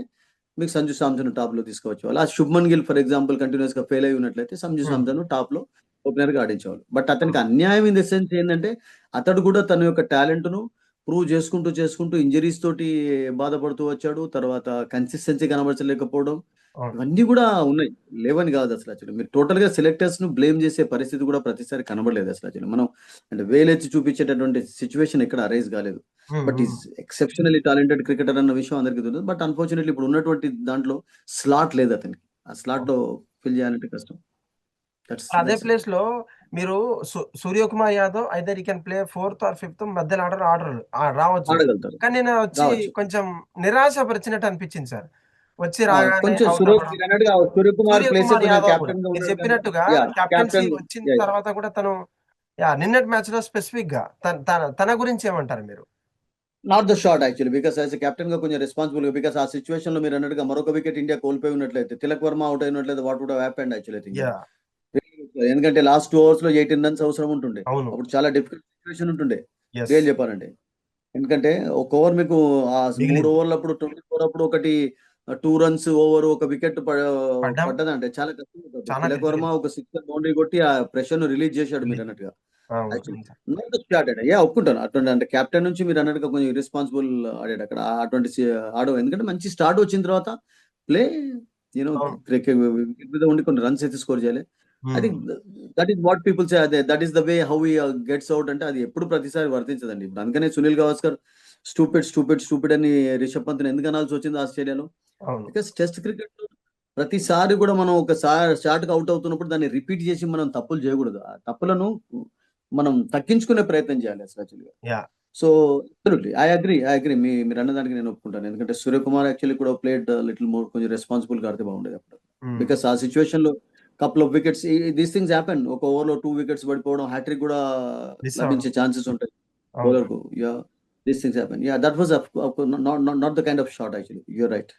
మీకు సంజు సామ్సన్ టాప్ లో తీసుకోవచ్చు. అలా Shubman Gill for example continuous గా ఫెయిల్ అయి ఉన్నట్లయితే సంజు హ్మ్. సామ్సన్ టాప్ లో ఓపెనర్ గా ఆడించేవాళ్ళు. బట్ అతనికి హ్మ్. అన్యాయం ఇన్ ద సెన్స్ ఏంటంటే అతడు కూడా తన యొక్క టాలెంట్ ను ప్రూవ్ చేసుకుంటూ ఇంజరీస్ తోటి బాధపడుతూ వచ్చాడు. తర్వాత కన్సిస్టెన్సీ కనబరచలేకపోవడం, అవును. ఇవన్నీ కూడా ఉన్నాయి. లేవని కాదు అసలు యాక్చువల్లీ. మీరు టోటల్ గా సెలెక్టర్స్ ను బ్లేమ్ చేసే పరిస్థితి కూడా ప్రతిసారి కనబడలేదు అసలు యాక్చువల్లీ. మనం అంటే వేలెత్తి చూపించేటటువంటి సిచ్యువేషన్ ఎక్కడ అరైజ్ కాలేదు. హ్మ్. బట్ ఈస్ హ్మ్. ఎక్సెప్షనల్లీ టాలెంటెడ్ క్రికెటర్ అన్న విషయం అందరికీ తెలుసు. బట్ అన్ఫార్చునేట్లీ ఇప్పుడు ఉన్నటువంటి దాంట్లో స్లాట్ లేదు అతనికి. ఆ స్లాట్ లో ఓకే. ఫిల్ చేయాలంటే కష్టం. దట్స్ అదే దట్స్ ఇట్. ప్లేస్‌లో మీరు Suryakumar Yadav either he can play fourth or fifth మధ్యలో రావచ్చు. ఆడగలుగుతారు. కానీ నేను వచ్చి రావచ్చు. కొంచెం నిరాశపరిచినట్టు అనిపించింది సార్. వచ్చి రాగానే కొంచెం ఔట్ అవ్వడం. మీరు అన్నట్టుగా సూర్యకుమార్ ప్లేస్ సూర్యకుమార్ తను యాదవ్ గూడా కెప్టెన్ గా మీరు ఉన్నాడు కనుక. చెప్పినట్టుగా యా కెప్టెన్సీ కెప్టెన్. వచ్చిన యా తర్వాత కూడా తను నిన్నటి మ్యాచ్‌లో స్పెసిఫిక్‌గా తన గురించి ఏమంటారు మీరు? Not the shot actually. Because as a captain గా కొంచెం రెస్పాన్సిబుల్ గా, బికాస్ ఆ సిచ్యువేషన్ లో మీరు అన్నట్టుగా మరొక వికెట్ ఇండియా కోల్పోయి ఉన్నట్లయితే, తిలక్ వర్మ అవుట్ అయినట్లయితే what would have happened actually I think. Yeah! ఎందుకంటే లాస్ట్ 2 ఓవర్స్ లో 18 రన్స్ అవసరం ఉంటుండే. అవును. అప్పుడు చాలా డిఫికల్ట్ సిచ్యువేషన్ ఉంటుండే యెస్. రియల్ చెప్పాలంటే. ఎందుకంటే ఒక ఓవర్ మీకు ఆ 3 మిగిలింది. ఓవర్లప్పుడు 24 అప్పుడు ఒకటి 2 రన్స్ ఓవర్ ఒక వికెట్ పడ్డం పడ్డదంటే చాలా కష్టం అవుతుంది. చానా తిలక్ వర్మ డిఫికల్ట్. ఒక సిక్సర్ బౌండరీ కొట్టి ఆ ప్రెషర్ ను రిలీజ్ చేశాడు మీరు రిలీజ్. అన్నట్టుగా. అవును. యాక్చువల్లీ అవును సార్. Not the started. ఒప్పుకుంటాను. అటువంటి అంటే కెప్టెన్ నుంచి మీరు అన్నట్టుగా కొంచెం ఇర్రెస్పాన్సిబుల్ ఆడాడు అక్కడ. అటువంటి ఎందుకంటే మంచి స్టార్ట్ వచ్చిన తర్వాత ప్లే యూనో అవును. వికెట్ మీద ఉండి కొన్ని రన్స్ అయితే స్కోర్ చేయాలి. I hmm. Think that is what people say. అదే that is the way how he gets out అంటే అది ఎప్పుడు ప్రతిసారి వర్తించదండి. ఇప్పుడు అందుకనే సునీల్ గవాస్కర్ స్టూపిడ్ అని రిషబ్ పంత్ ఎందుకు అనాల్సి వచ్చింది ఆస్ట్రేలియాలో. అవును. బికాస్ టెస్ట్ క్రికెట్ ప్రతిసారి కూడా మనం ఒక షాట్ కి అవుట్ అవుతున్నప్పుడు దాన్ని రిపీట్ చేసి మనం తప్పులు చేయకూడదు. ఆ తప్పులను మనం తగ్గించుకునే ప్రయత్నం చేయాలి అసలు యాక్చువల్‌గా. Yeah! So absolutely. I agree. మీరు అన్నదానికి నేను ఒప్పుకుంటాను. ఎందుకంటే సూర్యకుమార్ యాక్చువల్లీ కూడా ప్లేడ్ లిటిల్ మోర్ కొంచెం రెస్పాన్సిబుల్‌గా ఆడితే బాగుండేది అప్పుడు. హ్మ్. బికాస్ ఆ సిట్యుయేషన్‌లో couple of wickets, these things happen. ఒక ఓవర్‌లో 2 వికెట్స్ పడిపోవడం, హ్యాట్రిక్ కూడా మిస్ అవ్వడం. లభించే ఛాన్సెస్ ఉంటాయి అవును. బౌలర్‌కు. These things happen. That was not the kind of shot actually. You are right.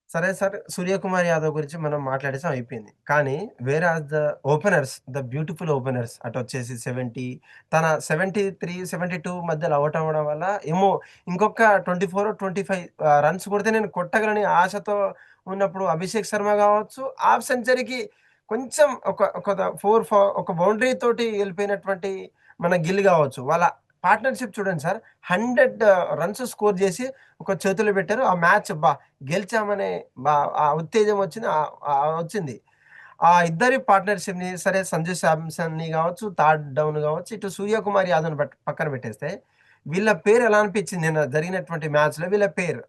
సరే సార్, సూర్యకుమార్ యాదవ్ గురించి మనం మాట్లాడేసాం అయిపోయింది. కానీ where are the openers, the beautiful openers అటొచ్చేసి 70, తన 73, 72 మధ్యలో ఔట్ అవ్వడం వల్ల ఏమో ఇంకొక 24, 25 రన్స్ కొడితే నేను కొట్టగలని ఆశతో ఉన్నప్పుడు అభిషేక్ శర్మ కావచ్చు, హాఫ్ సెంచరీకి కొంచెం ఒక బౌండరీ తోటి వెళ్ళిపోయినటువంటి మన గిల్ కావచ్చు. వాళ్ళ పార్ట్నర్షిప్ చూడండి సార్, 100 రన్స్ స్కోర్ చేసి ఒక చేతులు పెట్టారు. ఆ మ్యాచ్ గెలిచామనే ఆ ఉత్తేజం వచ్చింది, వచ్చింది. ఆ ఇద్దరి పార్ట్నర్షిప్ ని సరే, సంజు శాంసన్ ని కావచ్చు, థర్డ్ డౌన్ కావచ్చు, ఇటు సూర్యకుమార్ యాదవ్ పక్కన పెట్టేస్తే వీళ్ళ పేరు ఎలా అనిపించింది నిన్న జరిగినటువంటి మ్యాచ్ లో? వీళ్ళ పేరు,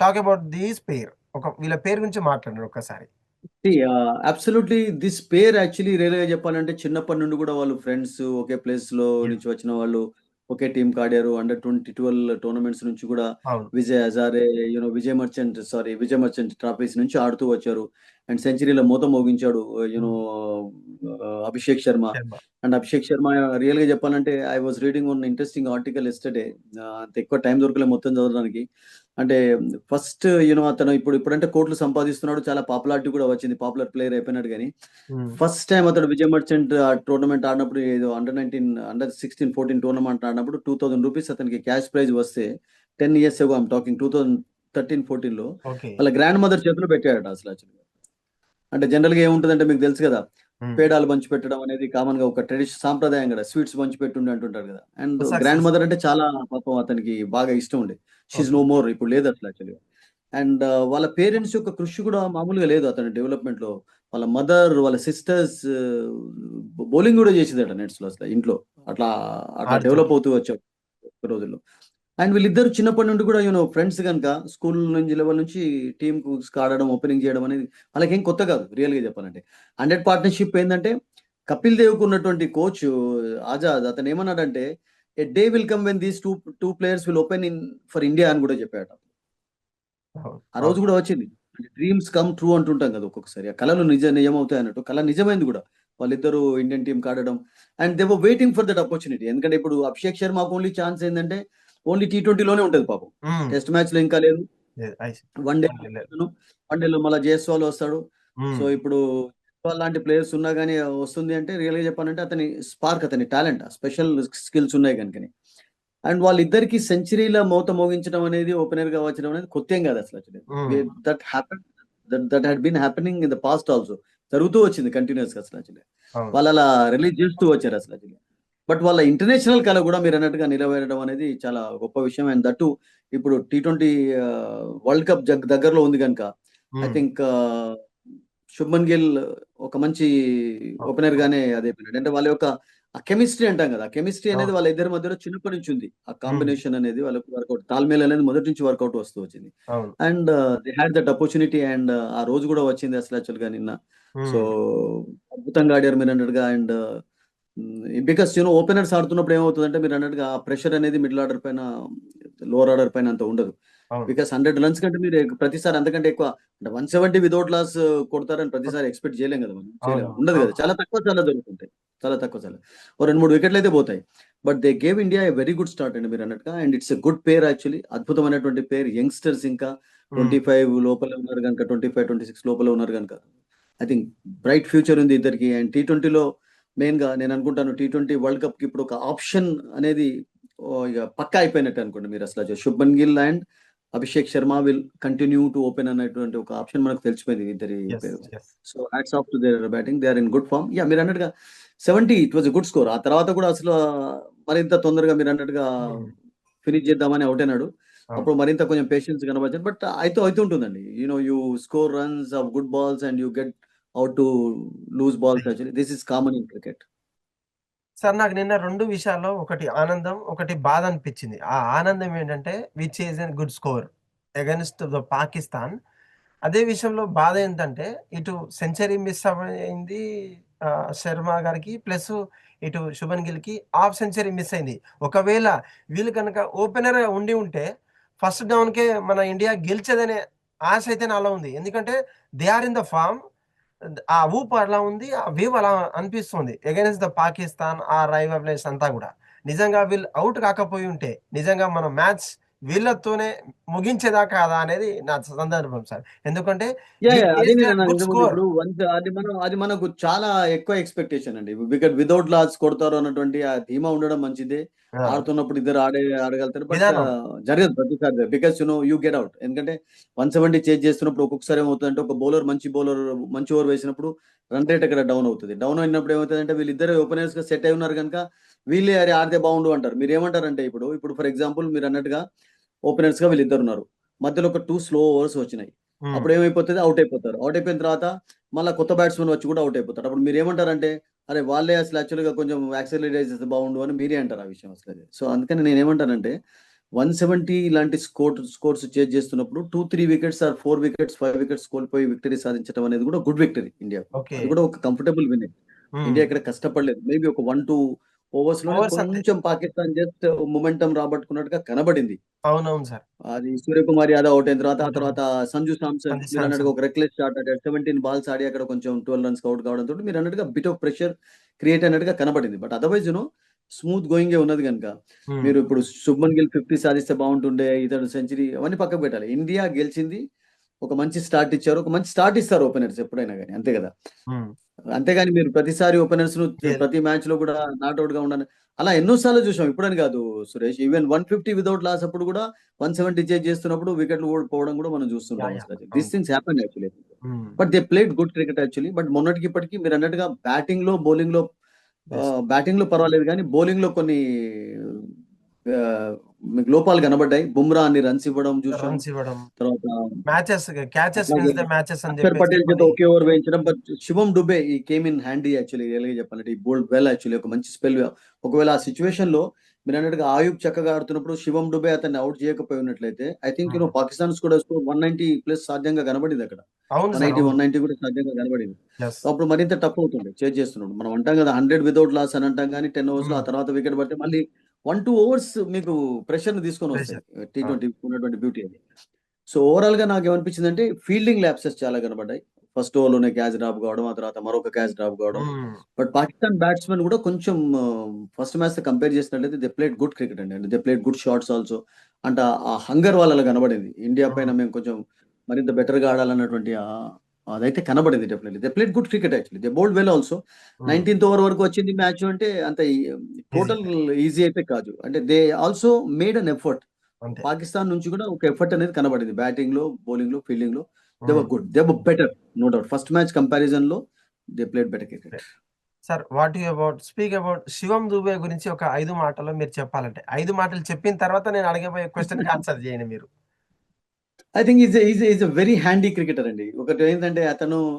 టాక్ అబౌట్ దీస్ పేర్, వీళ్ళ పేరు గురించి మాట్లాడండి ఒక్కసారి. Absolutely this pair actually real గా చెప్పాలంటే చిన్నప్పటి నుండి కూడా వాళ్ళు ఫ్రెండ్స్, ఒకే ప్లేస్ లో Yes. నుంచి వచ్చిన వాళ్ళు, ఒకే టీం ఆడారు. అండర్ 12 టోర్నమెంట్స్ నుంచి కూడా అవును. విజయ్ హజారే, విజయ్ మర్చెంట్ ట్రాఫీస్ నుంచి ఆడుతూ వచ్చారు. అండ్ సెంచరీలో మూత మోగించాడు you know um. Abhishek Sharma. Sharma. And Abhishek Sharma real గా చెప్పాలంటే I was reading one interesting article yesterday. అంత ఎక్కువ టైం దొరకలే మొత్తం చదవడానికి. అంటే ఫస్ట్ అతను ఇప్పుడంటే కోట్లు సంపాదిస్తున్నాడు, చాలా పాపులారిటీ కూడా వచ్చింది, పాపులర్ ప్లేయర్ అయిపోయినాడు. కానీ ఉమ్. ఫస్ట్ టైం అతను విజయ్ మర్చెంట్ టోర్నమెంట్ ఆడినప్పుడు, ఏదో అండర్ 16, 14 టోర్నమెంట్ ఆడినప్పుడు 2000 రూపీస్ అతనికి క్యాష్ ప్రైజ్ వస్తే, 10 years ago ఐమ్ టాకింగ్ 2013-14లో ఓకే. వాళ్ళ గ్రాండ్ మదర్ చేతిలో పెట్టాడట అసలు. యాక్చువల్గా అంటే జనరల్ గా ఏముంటుందంటే మీకు తెలుసు కదా, ఉమ్. పేడాలు పంచి పెట్టడం అనేది కామన్ గా ఒక ట్రెడిషన్, సాంప్రదాయం కదా, స్వీట్స్ పంచి పెట్టుండి అంటుంటారు కదా. And grand success. మదర్ అంటే చాలా పాపం అతనికి బాగా ఇష్టం ఉండే. She's okay. నో మోర్, ఇప్పుడు లేదు అసలు యాక్చువల్గా. అండ్ వాళ్ళ పేరెంట్స్ యొక్క కృషి కూడా మామూలుగా లేదు అతని డెవలప్మెంట్ లో. వాళ్ళ మదర్, వాళ్ళ సిస్టర్స్ బౌలింగ్ కూడా చేసేదట నెట్స్ లో అసలు ఇంట్లో. అట్లా అట్లా ఆడుతుండే. డెవలప్ అవుతూ వచ్చావు రోజుల్లో. అండ్ వీళ్ళిద్దరు చిన్నప్పటి నుండి కూడా ఫ్రెండ్స్ కనుక, స్కూల్ నుంచి లెవెల్ నుంచి టీమ్ కు ఆడడం, ఓపెనింగ్ చేయడం అనేది వాళ్ళకేం కొత్త కాదు రియల్ గా చెప్పాలంటే. 100 పార్ట్నర్షిప్ ఏంటంటే, కపిల్ దేవ్ కు ఉన్నటువంటి కోచ్ ఆజాద్ అతను ఏమన్నాడంటే, a day will come when these two two players will open in for India అని కూడా చెప్పాడు. అవును. ఆ రోజు అవును. కూడా వచ్చింది. అంటే డ్రీమ్స్ కమ్ ట్రూ అంటుంటాం కదా ఒక్కొక్కసారి, ఆ కళలు నిజమవుతాయి అన్నట్టు. కళ నిజమైంది కూడా, వాళ్ళిద్దరు ఇండియన్ టీం ఆడడం. And they were waiting for that opportunity. ఎందుకంటే ఇప్పుడు అభిషేక్ శర్మకు ఓన్లీ ఛాన్స్ ఏంటంటే ఓన్లీ T20లోనే ఉంటది పాపం. ఉమ్. టెస్ట్ మ్యాచ్ లో ఇంకా లేదు. లేదు, వన్ డే లేదు. వన్డేలో మళ్ళీ జైస్వాల్ వస్తాడు. సో ఉమ్. ఇప్పుడు జైస్వాల్ లాంటి ప్లేయర్స్ ఉన్నా కానీ వస్తుంది అంటే, రియల్ గా చెప్పాలంటే అతని స్పార్క్, అతని టాలెంట్, స్పెషల్ స్కిల్స్ ఉన్నాయి కనుకని. అండ్ వాళ్ళిద్దరికి సెంచరీల మోత మోగించడం అనేది, ఓపెనర్ గా వచ్చడం అనేది కొత్త ఏం కాదు అసలు. Um. That happen, that had been happening in the past also. జరుగుతూ వచ్చింది కంటిన్యూస్ గా అసలు. అవును. వాళ్ళు అలా రిలీజ్ చేస్తూ వచ్చారు అసలు. బట్ వాళ్ళ ఇంటర్నేషనల్ కళ కూడా మీరు అన్నట్టుగా నిలవేరడం అనేది చాలా గొప్ప విషయం. అండ్ దట్టు ఇప్పుడు T20 వరల్డ్ కప్ దగ్గరలో ఉంది కనుక, I um. Think Shubman Gill ఒక మంచి అవును. ఓపెనర్ అవును. గానే అదే అయిపోయినాడు. అంటే వాళ్ళ యొక్క ఆ కెమిస్ట్రీ అంటాం కదా, ఆ కెమిస్ట్రీ అనేది అవును. వాళ్ళ ఇద్దరి మధ్యలో చిన్నప్పటి నుంచి ఉంది. ఆ ఉమ్. కాంబినేషన్ అనేది వాళ్ళకి వర్కౌట్, తాల్మేల్ అనేది మొదటి నుంచి వర్కౌట్ వస్తూ వచ్చింది. అవును. And they had that opportunity. And ఆ రోజు కూడా వచ్చింది అసలు యాక్చువల్ గా నిన్న. సో ఉమ్. అద్భుతంగా ఆడారు మీరు అన్నట్టుగా. అండ్ బికాస్ ఓపెనర్స్ ఆడుతున్నప్పుడు ఏమవుతుందంటే, మీరు అన్నట్టుగా ఆ ప్రెషర్ అనేది మిడిల్ ఆర్డర్ పైన, లోవర్ ఆర్డర్ పైన అంత ఉండదు. అవును. బికాస్ 100 runs కంటే మీరు ప్రతిసారి అంతకంటే ఎక్కువ, అంటే 170 వితౌట్ లాస్ కొడతారని ప్రతిసారి ఎక్స్పెక్ట్ చేయలేం కదా మనం, చేయలేము, అవును. ఉండదు కదా. అవును. చాలా తక్కువ, చాలా జరుగుతుంటాయి, చాలా తక్కువ, చాలా ఓ 2-3 వికెట్లు అయితే పోతాయి. But they gave India a very good start అండి మీరు అన్నట్టుగా. And it's a good pair actually, అద్భుతమైనటువంటి పేర్. యంగ్స్టర్స్ ఇంకా ఉమ్. 25 లోపలే ఉన్నారు కనుక, 25-26 లోపలే ఉన్నారు కనుక, ఐ థింక్ బ్రైట్ ఫ్యూచర్ ఉంది ఇద్దరికి. అండ్ T20లో మెయిన్ గా నేను అనుకుంటాను, T20 వరల్డ్ కప్ కి ఇప్పుడు ఒక ఆప్షన్ అనేది ఇక పక్కా అయిపోయినట్టు అనుకోండి మీరు అసలు. Shubman Gill and Abhishek Sharma will continue to open అనేటువంటి ఒక ఆప్షన్ మనకు తెలిసిపోయింది ఇద్దరి ఎస్. పేరు. Yes. So hats off to their batting, they are in good form. Yeah, మీరు అన్నట్టుగా 70 ఇట్ వాజ్ గుడ్ స్కోర్. ఆ తర్వాత కూడా అసలు మరింత తొందరగా మీరు అన్నట్టుగా ఉమ్. ఫినిష్ చేద్దామని అవుట్ అయినాడు. అవును. అప్పుడు మరింత కొంచెం పేషెన్స్ కనబరిచారు. బట్ అయితే ఉంటుందండి. You score runs of good balls and you get out to lose balls. Actually this is common in cricket. Sir, నాకు నిన్న 2 విషయాల్లో ఒకటి ఆనందం, ఒకటి బాధ అనిపించింది. ఆ ఆనందం ఏంటంటే వి చేసిన good score against the Pakistan. అదే విషయంలో బాధ ఏంటంటే ఇటు సెంచరీ మిస్ అయింది శర్మ గారికి, ప్లస్ ఇటు శుభన్ గిల్‌కి హాఫ్ సెంచరీ మిస్ అయింది. ఒకవేళ వీళ్ళు కనుక ఓపెనర్ ఉండి ఉంటే ఫస్ట్ డౌన్‌కే మన ఇండియా గెలిచేదనే ఆశ అయితే నాలో ఉంది. ఎందుకంటే they are in the form. ఆ ఊపు అలా ఉంది. ఆ వేవ్ అలా అనిపిస్తుంది. అగైన్స్ట్ ద పాకిస్తాన్ ఆ రైవల్ ప్లేస్ అంతా గూడా. నిజంగా వీళ్ళు ఔట్ కాకపోయి ఉంటే నిజంగా మనం మ్యాచ్ వీళ్ళతోనే ముగించేదా కాదా అనేది నా సందర్భం సార్. ఎందుకంటే యాహ్! హి యాహ్! అదే చేస్తే నేనన్నా గుడ్ ఇంతకుముందు. స్కోర్. ఇప్పుడు అది మనకు చాలా ఎక్కువ ఎక్స్‌పెక్టేషన్ అండి. వితౌట్ లాస్ కొడతారు అన్నటువంటి ఆ ధీమా ఉండడం మంచిదే. ఆ! ఆడుతున్నప్పుడు ఇద్దరు ఆడగలుగుతారు. బట్ విధానం. జరగదు ప్రతిసారి. Because you get out. ఎందుకంటే 170 చేజ్ చేస్తున్నప్పుడు ఒక్కొక్కసారి ఏమవుతుందంటే ఒక బౌలర్ మంచి ఓవర్ వేసినప్పుడు రన్ రేట్ అక్కడ డౌన్ అవుతది. డౌన్ అయినప్పుడు ఏమవుతదంటే వీళ్ళిద్దరు ఓపెనర్స్‌గా సెట్ అయి ఉన్నారు గనుక వీళ్ళే అరే ఆడితే బాగుండు అంటారు. మీరేమంటారంటే ఇప్పుడు ఫర్ ఎగ్జాంపుల్ మీరన్నట్టుగా ఓపెనర్స్‌గా వీళ్ళిద్దరున్నారు. మధ్యలో ఒక 2 స్లో ఓవర్స్ వచ్చినాయి. హ్మ్. అప్పుడు ఏమైపోతది ఔట్ అయిపోతారు. ఔట్ అయిపోయిన తర్వాత మళ్ళా కొత్త బ్యాట్స్‌మన్ వచ్చి కూడా ఔట్ అయిపోతారు. అప్పుడు మీరేమంటారంటే, అరే! వాళ్ళే అసలు యాక్చువల్‌గా కొంచెం యాక్సిలరేట్ చేస్తే బాగుండు అని మీరే అంటారు ఆ విషయం అసలది. సో, అందుకని నేనేమంటానంటే 170 ఇలాంటి స్కోర్స్ చేజ్ చేస్తున్నప్పుడు 2, 3 వికెట్స్ ఆర్ 4 వికెట్స్, 5 వికెట్స్ కోల్పోయి విక్టరీ సాధించడం అనేది కూడా గుడ్ విక్టరీ ఇండియాకు. ఓకే. అది కూడా ఒక కంఫర్టబుల్ విన్నే. హ్మ్. ఇండియా ఇక్కడ కష్టపడలేదు. మేబీ ఒక 1, 2 ఓవర్స్‌లోనే ఓవర్స్ అంతే. కొంచెం పాకిస్తాన్ జస్ట్ మొమెంటమ్ రాబట్టుకున్నట్టుగా కనబడింది. అవునవును సార్. అది సూర్యకుమార్ యాదవ్ ఔట్ అయిన తర్వాత, ఆ అవును. తర్వాత సంజు సామ్సన్ సంజు మీరన్నట్టుగా శాంసన్. ఒక రెక్లెస్ షాట్ ఆడాడు. 17 బాల్స్ ఆడి అక్కడ కొంచెం 12 రన్స్‌కి ఔట్ కావడంతోటి మీరన్నట్టుగా బిట్ ఆఫ్ ప్రెషర్ క్రియేట్ అయినట్టుగా కనబడింది. బట్ అదర్‌వైజ్ స్మూత్ గోయింగే ఉన్నది గనుక, హ్మ్. మీరు ఇప్పుడు శుభ్మన్ గిల్ 50 సాధిస్తే బాగుంటుండే. ఇతడు సెంచరీ అవన్నీ పక్కకు పెట్టాలి. ఇండియా గెలిచింది. ఒక మంచి స్టార్ట్ ఇచ్చారు. ఒక మంచి స్టార్ట్ ఇస్తారు ఓపెనర్స్ ఎప్పుడైనా గాని. అంతే గదా! హ్మ్. అంతేగాని మీరు ప్రతిసారి ఓపెనర్స్‌ను గేల్. ప్రతి మ్యాచ్‌లో గూడా నాట్ ఔట్‌గా ఉండను. అలా ఎన్నో సార్లు చూసాం. ఇప్పుడని గాదు సురేష్. ఈవెన్ 150 వితౌట్ లాస్ అప్పుడు గూడా 170 చేజ్ చేస్తున్నప్పుడు వికెట్లు పోవడం గూడా మనం చూస్తుంటాం యాహ్! యాహ్! అసలది. అవును. These things happen actually. Hmm. But they played good cricket actually. But మొన్నటికి ఇప్పటికి మీరన్నట్టుగా యెస్. బ్యాటింగ్‌లో పర్వాలేదు గానీ బౌలింగ్‌లో కొన్ని మీకు లోపాలు కనబడ్డాయి. బుమ్రా అన్ని రన్స్ ఇవ్వడం చూసాం. రన్స్ ఇవ్వడం. తర్వాత మ్యాచెస్ క్యాచెస్ అట్లాగే విన్స్ ద మ్యాచెస్ అని అక్షర్ జెప్పేసి పటేల్ చేత కొన్ని. ఒకే ఓవర్ వేయించడం. బట్ శివం డుబే ఈ కేమ్ ఇన్ హ్యాండీ యాక్చువల్లీ రియల్‌గా చెప్పాలంటే. ఈ బౌల్డ్ వెల్ యాక్చువల్లీ ఒక మంచి స్పెల్. ఒకవేళ ఆ సిట్యుయేషన్‌లో మీరన్నట్టుగా ఆయుబ్ చక్కగా ఆడుతున్నప్పుడు శివం డుబే అతన్ని ఔట్ చేయకపోయి ఉన్నట్లయితే ఐ థింక్ హ్మ్. పాకిస్తాన్ స్కోర్ 190 ప్లస్ సాధ్యంగా కనబడింది అక్కడ. అవును సార్. 180, అవును. 190 కూడా సాధ్యంగా కనబడింది. యెస్. సో, అప్పుడు మరింత టఫ్ అవుతుండే చేజ్ చేస్తున్నాడు. మనం అంటాం కదా 100 వితౌట్ లాస్ అని అంటాం గానీ 10 ఓవర్స్‌లో ఆ హ్మ్. తర్వాత వికెట్ పడితే మళ్ళీ 1, 2 ఓవర్స్ మీకు ప్రెషర్‌ని తీసుకొనొస్తాయి. ప్రెషర్. అవును. టీ20 ఉన్నటువంటి బ్యూటీ అది. సో, ఓవరాల్‌గా నాకేమనిపించిందంటే ఫీల్డింగ్ ల్యాప్సెస్ చాలా కనబడ్డాయి. ఫస్ట్ ఓవర్‌లోనే క్యాచ్ డ్రాప్ కావడం, ఆ తర్వాత మరొక క్యాచ్ డ్రాప్ కావడం. హ్మ్. బట్ పాకిస్తాన్ బ్యాట్స్‌మెన్ కూడా కొంచెం ఫస్ట్ మ్యాచ్‌తో కంపేర్ చేసినట్లయితే దే ప్లేడ్ గుడ్ క్రికెట్ అండి. And they played good shots also. అంటే ఆ హంగర్ వాళ్ళలో కనబడింది. ఇండియా పైన హ్మ్. మేము కొంచెం మరింత బెటర్‌గా ఆడాలన్నటువంటి అదైతే కనబడింది definitely. They played good cricket actually. They bowled well also. హ్మ్. 19థ్ ఓవర్ వరకు వచ్చింది మ్యాచ్ అంటే అంత ఈజీ టోటల్ కాదు. ఈజీ అయితే కాదు. అంటే they also made an effort. అంతే. పాకిస్తాన్ నుంచి కూడా ఒక ఎఫర్ట్ అనేది కనబడింది. బ్యాటింగ్‌లో, బౌలింగ్‌లో, ఫీల్డింగ్‌లో they hmm. Were good. They were better. No doubt. First match కంపారిజన్‌లో they played better okay. Cricket. Sir what you about speak about Shivam Dube గురించి ఒక 5 మాటల్లో మీరు చెప్పాలంటే, 5 మాటలు చెప్పిన తర్వాత నేను అడగబోయే క్వెషన్‌కి ఆన్సర్ చేయండి మీరు. I think is a very handy cricketer అండి. ఒకటేంటంటే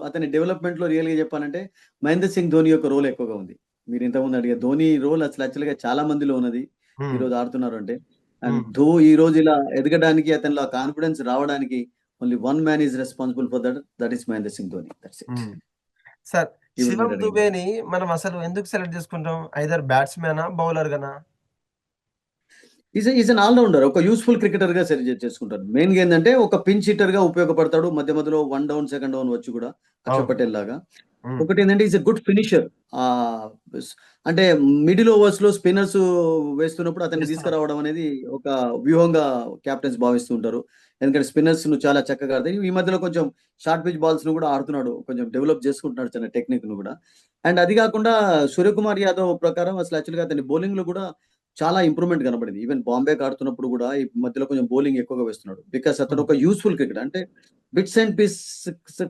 అతని డెవలప్‌మెంట్‌లో రియల్‌గా చెప్పాలంటే 'మహేంద్ర సింగ్ ధోని' యొక్క రోల్ ఎక్కువగా ఉంది. మీరు ఇంతకుముందు అడిగారు. ధోని రోల్ అసలు యాక్చువల్‌గా చాలా మందిలో ఉన్నది. హ్మ్. ఈరోజు ఆడుతున్నారు అంటే. అండ్ హ్మ్. ఈరోజు ఇలా ఎదగడానికి అతనిలో ఆ కాన్ఫిడెన్స్ రావడానికి only one man is responsible for that. That is Mahendra Singh Dhoni. That's it. Hmm. Sir ఇప్పుడు శివం మీరు అడిగిన దానికి. దుబేని మనం అసలు ఎందుకు సెలెక్ట్ చేసుకుంటాం? ఐదర్ బ్యాట్స్‌మనా? బౌలర్‌గానా? Is an all rounder. ఒక యూజ్‌ఫుల్ క్రికెటర్‌గా సెలెక్ట్ చేసుకుంటారు. మెయిన్‌గా ఏందంటే ఒక పిన్స్ హిట్టర్‌గా ఉపయోగపడతాడు. మధ్య మధ్యలో 1 డౌన్, సెకండ్ డౌన్ వచ్చి కూడా అక్షర్ అవును. పటేల్ లాగా. హ్మ్. ఒకటేంటంటే ఈస్ ఎ గుడ్ ఫినిషర్. ఆహ్, స్ అంటే మిడిల్ ఓవర్స్‌లో స్పిన్నర్స్ వేస్తున్నప్పుడు అతన్ని చేస్తున్నప్పుడు. తీసుకురావడం అనేది ఒక వ్యూహంగా కెప్టెన్స్ భావిస్తూ ఉంటారు. ఎందుకంటే స్పిన్నర్స్‌ను చాలా చక్కగా ఆడతాయి. ఈ మధ్యలో కొంచెం షార్ట్ పిచ్ బాల్స్‌ను కూడా ఆడుతున్నాడు. కొంచెం డెవలప్ చేసుకుంటున్నాడు తన టెక్నిక్‌ను కూడా. అండ్ అది కాకుండా సూర్యకుమార్ యాదవ్ ప్రకారం అసలు యాక్చువల్‌గా అతని బౌలింగ్‌లో కూడా చాలా ఇంప్రూవ్‌మెంట్ కనపడింది. ఈవెన్ బాంబేకి ఆడుతున్నప్పుడు కూడా ఈ మధ్యలో కొంచెం బౌలింగ్ ఎక్కువగా వేస్తున్నాడు. బికాస్ అతను హ్మ్. ఒక యూజ్‌ఫుల్ క్రికెటర్. అంటే బిట్స్ అండ్ పీసెస్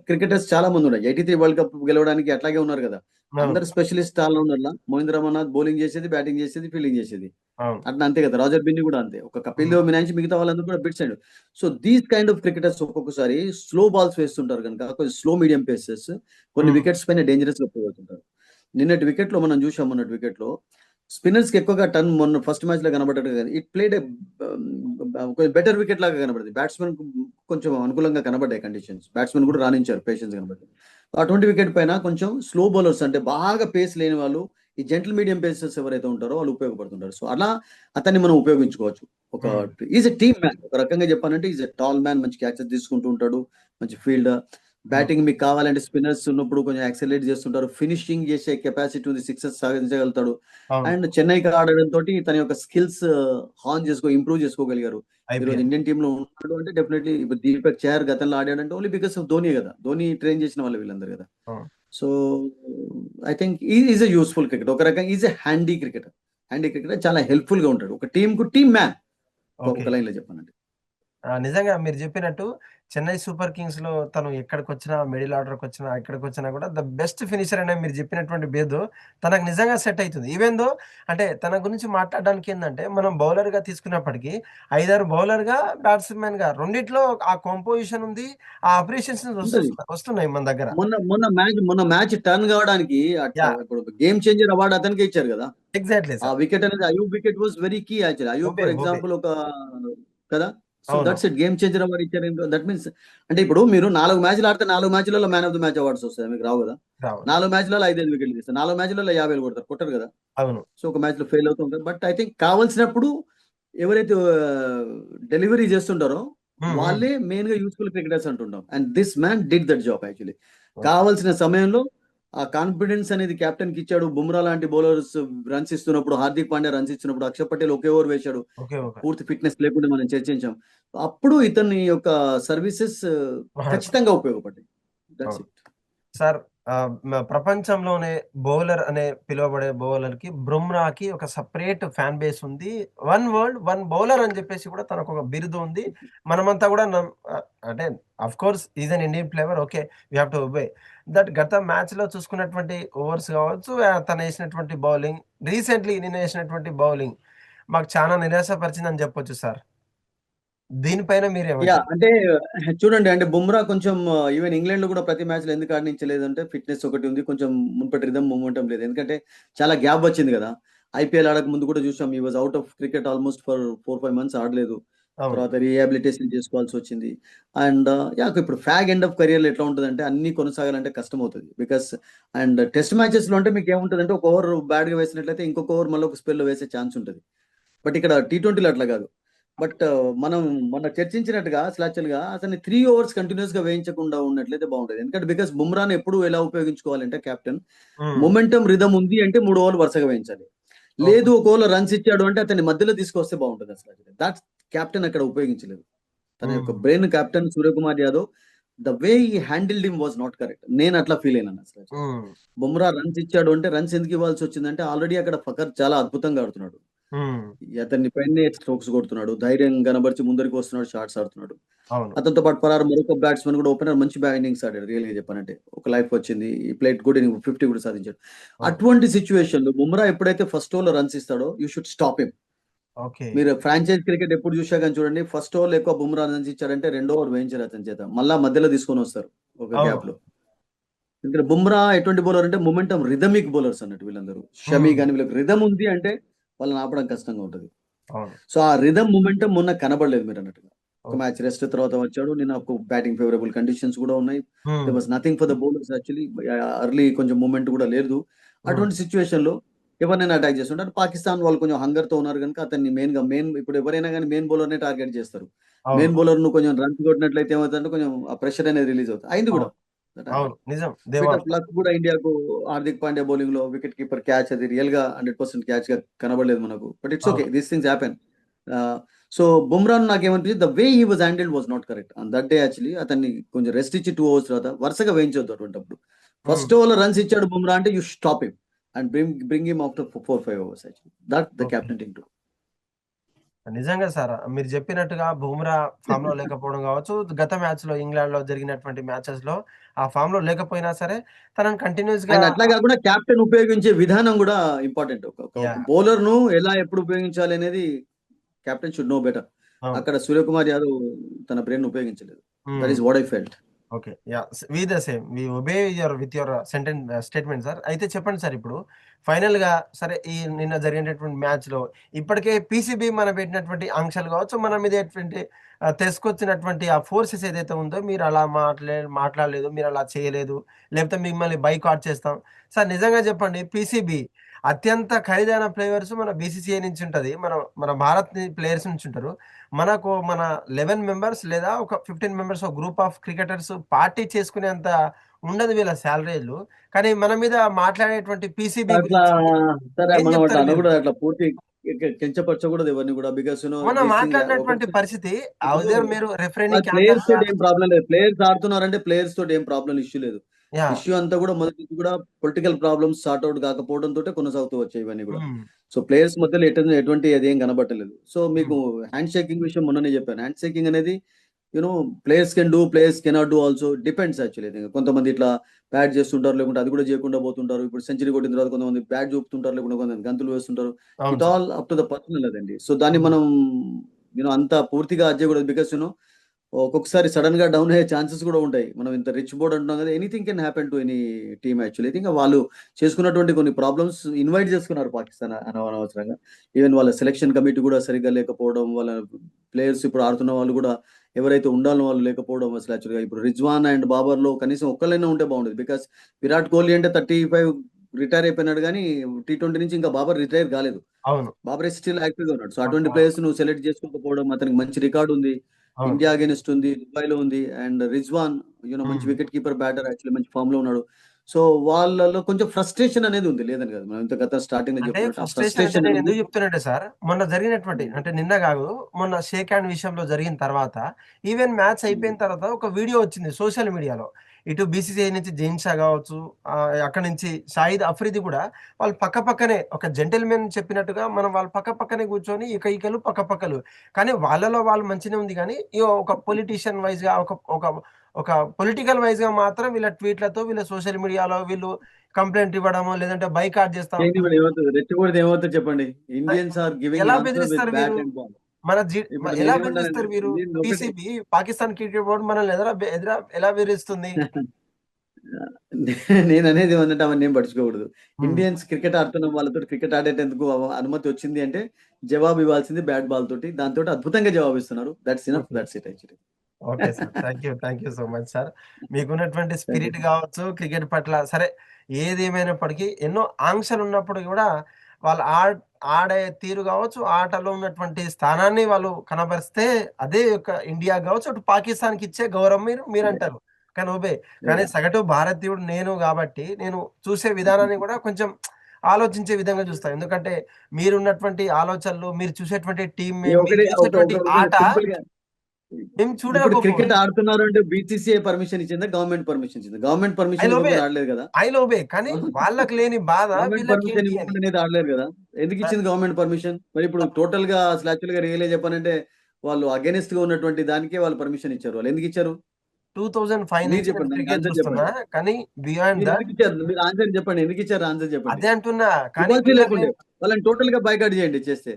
క్రికెటర్స్ చాలా మందున్నారు. 83 వరల్డ్ కప్ గెలవడానికి అట్లాగే ఉన్నారు గదా! అవును. అందరు స్పెషలిస్ట్ ఆల్‌రౌండర్‌లా మహేంద్ర అమర్‌నాథ్ బౌలింగ్ చేసేది, బ్యాటింగ్ చేసేది, ఫీల్డింగ్ చేసేది. అవును. అట్లా అంతే కదా! రాజర్ బిన్నీ కూడా అంతే. ఒక కపిల్ హ్మ్. దేవ్ మినహాయించి మిగతా వాళ్ళందరూ కూడా bits and so, these kind of cricketers ఒక్కొక్కసారి స్లో బాల్స్ వేస్తుంటారు గనుక కొంచెం స్లో మీడియం పేసెస్ కొన్ని హ్మ్. వికెట్స్ పైన డేంజరస్‌గా పోగొడుతుంటారు. నిన్నటి వికెట్‌లో మనం చూసాం మొన్నటి వికెట్‌లో స్పిన్నర్స్‌కి ఎక్కువగా టర్న్ మొన్న ఫస్ట్ మ్యాచ్‌లో కనబడ్డట్టు కాదు. ఇట్ ప్లేడ్ కొంచెం బెటర్ వికెట్ లాగా కనబడింది. బ్యాట్స్‌మెన్‌కు కొంచెం అనుకూలంగా కనబడ్డాయి కండిషన్స్. బ్యాట్స్‌మెన్ కూడా రాణించారు పేషెన్స్ కనబడి. అటువంటి వికెట్ పైన కొంచెం స్లో బౌలర్స్ అంటే బాగా పేస్ లేని వాళ్ళు, ఈ జెంటిల్ మీడియం పేసర్స్ ఎవరైతే ఉంటారో వాళ్ళు ఉపయోగపడుతుంటారు. సో, అలా అతన్ని మనం ఉపయోగించుకోవచ్చు. ఒక హ్మ్. Is a team man. ఒక రకంగా చెప్పాలంటే ఈస్ ఎ టాల్ మ్యాన్. మంచి క్యాచెస్ తీసుకుంటూ ఉంటాడు. మంచి ఫీల్డర్. బ్యాటింగ్ మీకు కావాలంటే స్పిన్నర్స్ ఉన్నప్పుడు కొంచెం యాక్సెలరేట్ చేస్తుంటారు. ఫినిషింగ్ చేసే కెపాసిటీ ఉంది. సిక్సెస్ సాధించగలుగుతాడు. అవును. అండ్ చెన్నైకి ఆడడంతో తన యొక్క స్కిల్స్ ఇంప్రూవ్ చేసుకోగలిగారు. ఈరోజు ఐపీఎల్. ఇండియన్ టీమ్ లో ఉన్నాడు అంటే డెఫినెట్లీ ఇప్పుడు దీపక్ చహర్ గతంలో ఆడాడంటే ఓన్లీ బికాస్ ఆఫ్ ధోని కదా. ధోని ట్రైన్ చేసిన వాళ్ళు వీళ్ళందరూ కదా. అవును. So I think is a useful cricket. ఒక రకంగా is a handy cricketer. Handy cricketer చాలా హెల్ప్ఫుల్ గా ఉంటాడు. ఒక టీమ్ కు టీమ్ మ్యాన్. ఓకే. ఒక లైన్ లో చెప్పానంటే. నిజంగా మీరు చెప్పినట్టు చెన్నై సూపర్ కింగ్స్‌లో తను ఎక్కడికొచ్చినా, మిడిల్ ఆర్డర్‌కొచ్చినా, ఎక్కడికొచ్చినా కూడా ద బెస్ట్ ఫినిషర్ అనే మీరు చెప్పినటువంటి బేదు తనకు నిజంగా సెట్ అయితుంది. ఈవెన్ దో అంటే తన గురించి మాట్లాడడానికి ఏందంటే, మనం బౌలర్‌గా తీసుకున్నప్పటికీ, 5, 6 బౌలర్‌గా, బ్యాట్స్‌మెన్‌గా రెండిట్లో ఆ కంపోజిషన్ ఉంది. ఆ అప్రిషియేషన్స్ ఉంటది. వస్తున్నాయి మన దగ్గర. మొన్న మ్యాచ్ టర్న్ కావడానికి యాహ్! ఇప్పుడు గేమ్ చేంజర్ అవార్డు అతనికే ఇచ్చారు కదా. ఎగ్జాక్ట్‌లీ ఆ సార్. వికెట్ అనేది Ayub wicket was very key actually. Ayub ఒబే, ఫర్ ఒబే. ఎగ్జాంపుల్ ఒక కదా. సో అవును. That's it. Game changer award ఇచ్చారు. దట్ మీన్స్ అంటే ఇప్పుడు మీరు 4 మ్యాచ్లు ఆడితే 4 మ్యాచ్లలో man of the match awards వస్తాయి. మీకు రావు కదా. రావు. 4 మ్యాచ్లలో 5 వికెట్లు తీస్తారు. 4 మ్యాచ్లలో 50 కొడతారు. కొట్టరు కదా. అవును. సో ఒక మ్యాచ్ లో ఫెయిల్ అవుతూ ఉంటారు. బట్ ఐ థింక్ కావాల్సినప్పుడు ఎవరైతే డెలివరీ చేస్తుంటారో హ్మ్. హ్మ్. వాళ్ళే మెయిన్ గా యూస్ఫుల్ క్రికెటర్స్ అంటుంటాం. And this man did that job actually. Okay. కావాల్సిన సమయంలో ఆ కాన్ఫిడెన్స్ అనేది కెప్టెన్ కి ఇచ్చాడు. బుమ్రా లాంటి బౌలర్స్ రన్స్ ఇస్తున్నప్పుడు, హార్దిక్ పాండ్యా రన్స్ ఇచ్చినప్పుడు, అక్షర్ పటేల్ ఒకే ఓవర్ వేశాడు. ఓకే. ఓకే. పూర్తి ఫిట్నెస్ లేకుండా మనం చర్చించాం. అప్పుడు ఇతని యొక్క సర్వీసెస్ వాడతాం. ఖచ్చితంగా ఉపయోగపడ్డాయి. దట్స్ అవును. ఇట్. సార్ ప్రపంచంలోనే బౌలర్ అనే పిలువబడే బౌలర్‌కి 'బుమ్రా'కి ఒక సెపరేట్ ఫ్యాన్ బేస్ ఉంది. వన్ వరల్డ్, వన్ బౌలర్ అని చెప్పేసి కూడా తనకొక బిరుదు ఉంది. మనమంతా కూడా అంటే of course he is an Indian player. Okay. We have to obey. గత మ్యాచ్‌లో చూసుకున్నటువంటి ఓవర్స్ కావచ్చు, తనేసినటువంటి బౌలింగ్, రీసెంట్‌లీ నిన్న ఏసినటువంటి బౌలింగ్ మాకు చానా నిరాశపరిచిందని చెప్పొచ్చు సార్. దీనిపైన మీరేమంటారు? అంటే చూడండి అంటే బుమ్రా కొంచెం ఈవెన్ ఇంగ్లాండ్ లో కూడా ప్రతి మ్యాచ్ లో ఎందుకు ఆడించలేదంటే ఫిట్నెస్ ఒకటి ఉంది. కొంచెం మునుపటి రిధం మొమెంటం లేదు. ఎందుకంటే చాలా గ్యాప్ వచ్చింది కదా. ఐపీఎల్ ఆడక ముందు కూడా చూసాం. ఈ was out of cricket almost for 4-5 months ఆడలేదు. అవును. తర్వాత రీహాబిలిటేషన్ చేసుకోవాల్సి వచ్చింది. అండ్ ఇప్పుడు ఫ్యాగ్ ఎండ్ ఆఫ్ కెరియర్ ఎట్లా ఉంటుందంటే అన్ని కొనసాగాలంటే కష్టం అవుతుంది. బికాస్ అండ్ టెస్ట్ మ్యాచెస్ లో అంటే మీకు ఏముంటుందంటే ఒక ఓవర్ బ్యాడ్ గా వేసినట్లయితే ఇంకొక ఓవర్ మళ్ళీ ఒక స్పెల్ లో వేసే ఛాన్స్ ఉంటుంది. బట్ ఇక్కడ టీ20లో అట్లా కాదు. బట్ మనం మొన్న చర్చించినట్టుగా అసలు యాక్చువల్‌గా అతన్ని 3 ఓవర్స్ కంటిన్యూయస్ గా వేయించకుండా ఉన్నట్లయితే బాగుంటది. ఎందుకంటే బికాస్ బుమ్రాని ఎప్పుడు ఎలా ఉపయోగించుకోవాలంటే కెప్టెన్ హ్మ్. మొమెంటమ్ రిథమ్ ఉంది అంటే 3 ఓవర్లు వరుసగా వేయించాలి. ఓకే. లేదు ఒక ఓవర్‌లో రన్స్ ఇచ్చాడు అంటే అతన్ని మధ్యలో తీసుకొస్తే బాగుంటది అసలు. దట్స్ కెప్టెన్ అక్కడ ఉపయోగించలేదు. తన యొక్క హ్మ్. Brain captain Suryakumar Yadav the way he handled him was not correct. నేను అట్లా ఫీల్ అయినాను అసలు. హ్మ్. బుమ్రా రన్స్ ఇచ్చాడు అంటే రన్స్ ఎందుకు ఇవ్వాల్సి వచ్చిందంటే ఆల్రెడీ అక్కడ ఫకర్ చాలా అద్భుతంగా ఆడుతున్నాడు. హ్మ్. అతన్ని పైనే స్ట్రోక్స్ కొడుతున్నాడు. ధైర్యం కనబరిచి ముందరికి వస్తున్నాడు. షాట్స్ ఆడుతున్నాడు. అవును. అతనితో పాటు పరారు మరొక బ్యాట్స్‌మన్ కూడా ఓపెనర్ మంచి ఇన్నింగ్స్ ఆడాడు రియల్‌గా చెప్పాలంటే. ఒక లైఫ్ వచ్చింది. ఈ ప్లేట్ గుడ్ ఇన్నింగ్ 50 కూడా సాధించాడు. అవును. అటువంటి సిట్యుయేషన్‌లో బుమ్రా ఎప్పుడైతే ఫస్ట్ ఓవర్‌లో రన్స్ ఇస్తాడో you should stop him. Okay. మీరు ఫ్రాంచైజ్ క్రికెట్ ఎప్పుడు చూసా గాని చూడండి. ఫస్ట్ ఓవర్‌లో ఎక్కువ బుమ్రా రన్స్ ఇచ్చాడంటే రెండో ఓవర్ వేయించరు అతని చేత. మళ్ళా మధ్యలో తీసుకొనొస్తారు ఒక అవును. గ్యాప్‌లో. ఎందుకంటే బుమ్రా ఎటువంటి బౌలర్ అంటే మొమెంటమ్ రిథమిక్ బౌలర్స్ అన్నట్టు వీళ్ళందరూ. షమి హ్మ్. గాని వీళ్ళకి రిథమ్ ఉంది అంటే వాళ్ళని ఆపడం కష్టంగా ఉంటది. అవును. సో, ఆ రిథమ్ మొమెంటమ్ మొన్న కనబడలేదు మీరన్నట్టుగా. ఒక ఓకే. మ్యాచ్ రెస్ట్ తర్వాత వచ్చాడు. నిన్న ఒక బ్యాటింగ్ ఫేవరబుల్ కండిషన్స్ కూడా ఉన్నాయి. దేర్ హ్మ్. Was nothing for the bowlers actually. Early కొంచెం మూవ్‌మెంట్ కూడా లేదు. హ్మ్. అటువంటి సిట్యుయేషన్‌లో ఎవరినైనా అటాక్ చేస్తుంటారు. పాకిస్తాన్ వాళ్ళు కొంచెం హంగర్‌తో ఉన్నారు గనుక అతన్ని మెయిన్ ఇప్పుడు ఎవరైనా గాని మెయిన్ బౌలర్‌నే టార్గెట్ చేస్తారు. అవును. మెయిన్ బౌలర్ నువ్వు కొంచెం రన్స్ కొట్టినట్లయితే ఏమవుతుందంటే కొంచెం ఆ ప్రెషర్ అనేది రిలీజ్ అవుతుంది. అయింది కూడా. అవును. దట్ అవును. హ్యాపెండ్. నిజం. They bit want. Of luck కూడా ఇండియాకు హార్దిక్ పాండ్యా బౌలింగ్‌లో వికెట్ కీపర్ క్యాచ్ అది రియల్‌గా 100% క్యాచ్‌గా కనబడలేదు మనకు. But it's okay. అవును. These things happen. Ah, so, బుమ్రాను నాకేమనిపించింది the way he was handled was not correct. On that day actually అతన్ని కొంచెం రెస్ట్ ఇచ్చి 2 ఓవర్స్ తర్వాత వరుసగా వేయించొద్దు అటువంటప్పుడు. హ్మ్. ఫస్ట్ ఓవర్‌లో రన్స్ ఇచ్చాడు బుమ్రా అంటే you stop him and bring him after 4, 5 overs actually. That the okay. Captain thing to నిజంగా సార్. మీరు చెప్పినట్టుగా బుమ్రా ఫామ్‌లో లేకపోవడం కావచ్చు, గత మ్యాచ్‌లో ఇంగ్లాండ్‌లో జరిగినటువంటి మ్యాచెస్‌లో ఆ ఫామ్‌లో లేకపోయినా సరే, తనని కంటిన్యూయస్‌గా. అండ్ అట్లా కాకుండా కెప్టెన్ ఉపయోగించే విధానం కూడా ఇంపార్టెంట్. ఒక యాహ్! బౌలర్‌ను ఎలా ఎప్పుడు ఉపయోగించాలి అనేది కెప్టెన్ షుడ్ నో బెటర్. అవును. అక్కడ సూర్యకుమార్ యాదవ్ తన బ్రెయిన్ ఉపయోగించలేదు. That hmm. Is what I felt. Okay. Yeah! We the same. We obey your statement sir. అయితే చెప్పండి సార్ ఇప్పుడు ఫైనల్‌గా సరే ఈ నిన్న జరిగినటువంటి మ్యాచ్‌లో ఇప్పటికే పీసీబీ మనం పెట్టినటువంటి ఆంక్షలు కావచ్చు, మన మీద తీసుకొచ్చినటువంటి ఆ ఫోర్సెస్ ఏదైతే ఉందో మీరు అలా మాట్లాడలేదు, మీరు అలా చేయలేదు, లేకపోతే మిమ్మల్ని బైకాట్ చేస్తాం. సార్ నిజంగా చెప్పండి పీసీబీ అత్యంత ఖరీదైన ప్లేయర్స్ మన బీసీసీఐ నుంచి ఉంటది. మన భారత్ ప్లేయర్స్ నుంచి ఉంటారు. మన 11 మెంబర్స్ లేదా ఒక 15 మెంబర్స్ ఒక గ్రూప్ ఆఫ్ క్రికెటర్స్ పార్టీ చేసుకునేంత ఉండదు వీళ్ళ సాలరీలు. కానీ మన మీద మాట్లాడేటువంటి పీసీబీ అట్లా గురించి సరే ఏం మనం అట్లా చెప్తారు మీరు? అనకూడదు, అట్లా పూర్తి కించపరచకూడదు ఎవరిని కూడా. బికాస్ మొన్న దిస్ థింగ్ మాట్లాడినటువంటి ఒక్కొక్కసారి పరిస్థితి ఇప్పుడు అవుదేర్ మీరు రెఫరీని క్యాన్సల్ ప్లేయర్స్ తోటి ఏం చేయాలి. ప్రాబ్లం లేదు. ప్లేయర్స్ ఆడుతున్నారంటే ప్లేయర్స్ తోటి ఏం ప్రాబ్లం ఇష్యూ లేదు. యాహ్! ఇష్యూ అంతా కూడా మొదటి నుంచి కూడా పొలిటికల్ ప్రాబ్లమ్స్ సార్ట్ అవుట్ కాకపోవడంతో కొనసాగుతూ వచ్చాయి ఇవన్నీ కూడా. హ్మ్. సో ప్లేయర్స్ మధ్యలో ఎటువంటి అదేం కనబట్టలేదు. సో మీకు హ్మ్. హ్యాండ్ షేకింగ్ విషయం మొన్ననే చెప్పాను. హ్యాండ్ షేకింగ్ అనేది players can do, players cannot do also, depends actually. కొంతమంది ఇట్లా బ్యాట్ చేస్తుంటారు, లేకుంటే అది కూడా చేయకుండా పోతుంటారు. ఇప్పుడు సెంచరీ కొట్టిన తర్వాత కొంతమంది బ్యాట్ చూపుతుంటారు, లేకుంటే కొంతమంది గంతులు వేస్తుంటారు. అవును it sir. All up to the personal అదండి. సో దాన్ని హ్మ్. మనం అంత పూర్తిగా అది చేయకూడదు. బికాస్ ఒక్కొక్కసారి సడన్ గా డౌన్ అయ్యే ఛాన్సెస్ కూడా ఉంటాయి. మనం ఇంత రిచ్ బోర్డ్ అంటున్నాం కదా, anything can happen to any team actually. ఇంకా వాళ్ళు చేసుకున్నటువంటి కొన్ని ప్రాబ్లమ్స్ ఇన్వైట్ చేసుకున్నారు పాకిస్తాన్ అనవసరంగా. ఈవెన్ వాళ్ళ సెలక్షన్ కమిటీ కూడా సరిగ్గా లేకపోవడం, వాళ్ళ ప్లేయర్స్ ఇప్పుడు ఆడుతున్న వాళ్ళు కూడా ఎవరైతే ఉండాలో వాళ్ళు లేకపోవడం. అసలు యాక్చువల్గా ఇప్పుడు రిజ్వాన్ అండ్ బాబర్ లో కనీసం ఒక్కళ్ళైనా ఉంటే బాగుండేది. బికాస్ విరాట్ కోహ్లీ అంటే 35 రిటైర్ అయిపోయినాడు, కానీ T20 నుంచి ఇంకా బాబర్ రిటైర్ కాలేదు. అవును. బాబర్ స్టిల్ యాక్టివ్ గా ఉన్నాడు. సో అటువంటి అవును. ప్లేయర్స్ నువ్వు సెలెక్ట్ చేసుకోకపోవడం, అతనికి మంచి రికార్డు ఉంది, అవును. ఇండియా అగేనిస్ట్ ఉంది, దుబాయ్ లో ఉంది. అండ్ రిజ్వాన్ మంచి హ్మ్. వికెట్ కీపర్ బ్యాటర్, యాక్చువల్లీ మంచి ఫామ్ లో ఉన్నాడు. సో వాళ్ళలో కొంచెం ఫ్రస్ట్రేషన్ అనేది ఉంది, లేదని కాదు. మనం ఇంత గత స్టార్టింగ్ లో అంటే చెప్పుకున్నట్టు ఆ ఫ్రస్ట్రేషన్ అంటే ఫ్రస్ట్రేషన్ నేను అనేది. ఎందుకు చెప్తున్నానంటే సార్, మొన్న జరిగినటువంటి అంటే నిన్న గాదు, మొన్న షేక్ హ్యాండ్ విషయంలో జరిగిన తర్వాత, ఈవెన్ మ్యాచ్ అయిపోయిన తర్వాత ఒక వీడియో వచ్చింది సోషల్ మీడియాలో. ఇటు బీసీసీఐ నుంచి జైన్ షా గావచ్చు, అక్కడి నుంచి షాహిద్ అఫ్రిది కూడా వాళ్ళు పక్కపక్కనే ఒక జెంటిల్‌మెన్ చెప్పినట్టుగా మనం వాళ్ళు పక్కపక్కనే కూర్చొని ఇకలు పక్కపక్కలు. కానీ వాళ్ళలో వాళ్ళు మంచినే ఉంది గానీ, ఒక పొలిటీషియన్ వైస్‌గా ఒక ఒక ఒక పొలిటికల్ వైస్‌గా మాత్రం వీళ్ళ ట్వీట్‌లతో వీళ్ళ సోషల్ మీడియాలో వీళ్ళు కంప్లెయింట్ ఇవ్వడమో, లేదంటే బైకాట్ చేస్తాం. ఏమవుతుంది, రెచ్చగొడితే ఏమవుతుంది చెప్పండి. ఆహ్, ఇండియన్స్ ఆర్ గివింగ్ ఎలా ఆన్సర్ విత్ బెదిరిస్తారు మీరు? Bat and ball. మన జి మ ఇప్పుడు ఎలా నేనేమన్నానంటే, బెదిరిస్తారు మీరు? నేను ఒకటి పీసీబీ పాకిస్తాన్ క్రికెట్ బోర్డ్ మనల్ని ఎలా బెదిరిస్తుంది? నేననేది ఏమంటే అవన్నీ ఏం పట్టించుకోకూడదు. హ్మ్. ఇండియన్స్ క్రికెట్ ఆడుతున్న వాళ్ళతో క్రికెట్ ఆడేటందుకు అనుమతి వచ్చింది అంటే జవాబు ఇవ్వాల్సింది బ్యాట్ బాల్ తోటి. దాంతోటి అద్భుతంగా జవాబిస్తున్నారు. That's enough. Okay. That's it actually. Okay sir. Thank you so much sir. మీకున్నటువంటి థాంక్ యూ. స్పిరిట్ గావచ్చు, క్రికెట్ పట్ల సరే ఏదేమైనప్పటికీ ఎన్నో ఆంక్షలున్నప్పుడు గూడా వాళ్ళు ఆడే తీరు గావచ్చు, ఆటలో ఉన్నటువంటి స్థానాన్ని వాళ్ళు కనబరిస్తే అదే యొక్క ఇండియా గావచ్చు, అటు పాకిస్తాన్‌కి ఇచ్చే గౌరవం మీరంటారు. కానీ కానీ యాహ్! సగటు భారతీయుడు నేను గాబట్టి, నేను చూసే విధానాన్ని గూడా కొంచెం ఆలోచించే విధంగా చూస్తా. ఎందుకంటే మీరున్నటువంటి ఆలోచనలు, మీరు చూసేటువంటి టీమ్ మీరు ఒకటి ఒక చూసేటువంటి ఒక ఒకటి ఆట సింపుల్‌గా మేము ఇప్పుడు క్రికెట్ చూడలేకపోవచ్చు. ఆడుతున్నారు అంటే బీసీసీఐ పర్మిషన్ ఇచ్చిందా? గవర్నమెంట్ పర్మిషన్ ఇచ్చిందా? గవర్నమెంట్ ఐ పర్మిషన్ లోబే. ఇవ్వకుండా ఆడలేదు కదా! ఐ లోబే. కానీ వాళ్ళకి లేని బాధ గవర్నమెంట్ పర్మిషన్ వీళ్ళకేంటి అని. ఇవ్వకుండా అయితే ఆడలేరు కదా! ఎందుకు ఆ! ఇచ్చింది గవర్నమెంట్ పర్మిషన్? మరి ఇప్పుడు టోటల్‌గా అసలు యాక్చువల్‌గా రియల్‌గా చెప్పాలంటే వాళ్ళు అగైనిస్ట్‌గా ఉన్నటువంటి దానికే వాళ్ళు పర్మిషన్ ఇచ్చారు. వాళ్ళు ఎందుకు ఇచ్చారు? 2005 మీరు నుంచి నేను చెప్పండి. దానికి క్రికెట్ ఆన్సర్ చూస్తున్నా. చెప్పండి. కానీ బియాండ్ మీరు థట్ ఎందుకు ఇచ్చారు? మీరు ఆన్సర్ చెప్పండి. ఎందుకు ఇచ్చారు ఆన్సర్ చెప్పండి. అదే అంటున్నా. కానీ ఇవ్వాల్సింది వీళ్ళకి లేకుండే. లేని వాళ్ళని టోటల్‌గా బాయ్కాట్ చేయండి చేస్తే.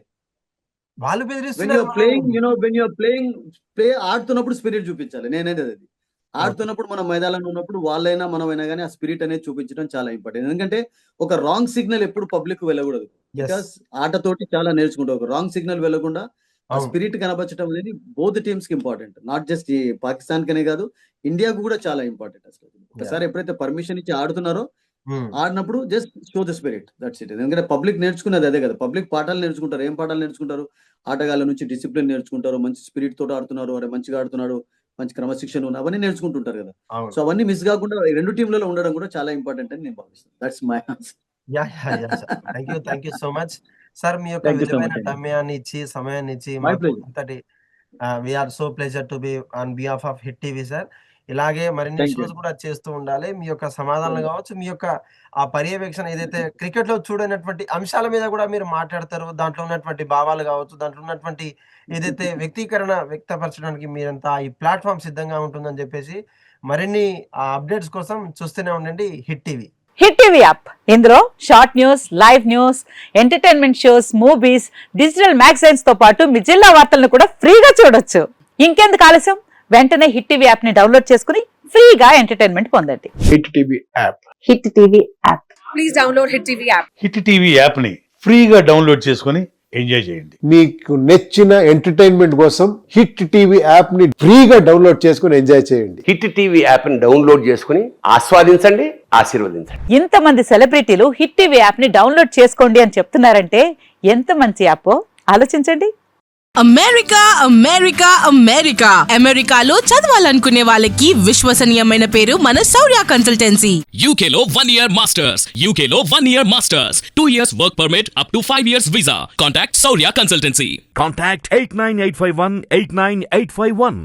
వాళ్ళు వెన్ యూ బెదిరిస్తున్నారు ఆర్ మనల్ని. Playing when you are playing ఆడుతున్నప్పుడు స్పిరిట్ చూపించాలి. నేననేది అది. ఓకే. ఆడుతున్నప్పుడు మనం మైదానంలో ఉన్నప్పుడు వాళ్ళైనా మనమైనా గాని ఆ స్పిరిట్ అనేది చూపించడం చాలా ఇంపార్టెంట్. ఎందుకంటే ఒక రాంగ్ సిగ్నల్ ఎప్పుడు పబ్లిక్ వెళ్ళకూడదు. యెస్. బికాస్ ఆటతోటి చాలా నేర్చుకుంటాం. ఒక రాంగ్ సిగ్నల్ వెళ్ళకుండా ఆ అవును. స్పిరిట్ కనబరచడం అనేది బోత్ టీమ్స్‌కి ఇంపార్టెంట్. నాట్ జస్ట్ ఈ పాకిస్తాన్‌కనే కాదు, ఇండియాకు కూడా చాలా ఇంపార్టెంట్ అసలు. యాహ్! ఒకసారి ఎప్పుడైతే పర్మిషన్ ఇచ్చి ఆడుతున్నారో, హ్మ్. ఆడినప్పుడు just show the spirit. That's it. ఎందుకంటే పబ్లిక్ నేర్చుకునేది అదే కదా! పబ్లిక్ పాఠాలు నేర్చుకుంటారు. ఏం పాఠాలు నేర్చుకుంటారు? ఆటగాళ్ళ నుంచి డిసిప్లిన్ నేర్చుకుంటారు. మంచి స్పిరిట్ తోటి ఆడుతున్నారు. అరే! మంచిగా ఆడుతున్నాడు. మంచి క్రమశిక్షణ ఉంది. అవన్నీ నేర్చుకుంటుంటారు కదా! అవును. సో అవన్నీ మిస్ గాకుండా ఈ 2 టీమ్‌లలో ఉండడం కూడా చాలా ఇంపార్టెంట్ అని నేను భావిస్తాను. That's my answer. Yeah! Sir. Thank you so much. Sir మీ యొక్క థాంక్ యూ సో విలువైన మచ్ అండి. సమయాన్ని ఇచ్చి, సమయాన్ని ఇచ్చి మై మాకు ప్లెజర్. ఇంతటి we are so pleasure to be on behalf of hit TV sir. ఇలాగే మరిన్ని థాంక్ యూ షోస్ అండి. కూడా చేస్తూ ఉండాలి. మీ యొక్క సమాధానాలు షూర్. కావచ్చు, మీ యొక్క ఆ పర్యవేక్షణ ఏదైతే క్రికెట్‌లో చూడనటువంటి అంశాల మీద కూడా మీరు మాట్లాడతారో, దాంట్లో ఉన్నటువంటి భావాలు కావచ్చు, దాంట్లో ఉన్నటువంటి ఏదైతే వ్యక్తీకరణ వ్యక్తపరచడానికి మీరంతా ఈ ప్లాట్‌ఫార్మ్ సిద్ధంగా ఉంటుందని చెప్పేసి, మరిన్ని అప్డేట్స్ కోసం చూస్తూనే ఉండండి hit TV. Hit TV app ఇందులో short news, live news, entertainment shows, movies, digital magazines తో పాటు మీ జిల్లా వార్తలను కూడా ఫ్రీగా చూడొచ్చు. ఇంకెందుకు ఆలస్యం? వెంటనే హిట్ టీవీ యాప్ ని డౌన్లోడ్ చేసుకుని ఫ్రీగా ఎంటర్టైన్మెంట్ పొందండి. Hit TV app. Hit TV app. Please download Hit TV app. Hit TV యాప్ని ఫ్రీగా డౌన్లోడ్ చేసుకొని ఎంజాయ్ చేయండి. మీకు నచ్చిన ఎంటర్టైన్మెంట్ కోసం హిట్ టీవీ యాప్ ని ఫ్రీగా డౌన్లోడ్ చేసుకుని ఎంజాయ్ చేయండి. హిట్ టీవీ యాప్ ని డౌన్లోడ్ చేసుకుని ఆస్వాదించండి, ఆశీర్వదించండి. ఇంతమంది సెలబ్రిటీలు హిట్ టీవీ యాప్ ని డౌన్లోడ్ చేసుకోండి అని చెప్తున్నారంటే ఎంత మంచి యాప్ ఆలోచించండి. అమెరికా అమెరికా అమెరికా అమెరికాలో చదవాలనుకునే వాళ్ళకి విశ్వసనీయమైన పేరు మన శౌర్య కన్సల్టెన్సీ. UK లో 1 year masters, UK లో 1 year masters, 2 years work permit up to 5 years visa. Contact Saurya Consultancy. Contact 89851 89851.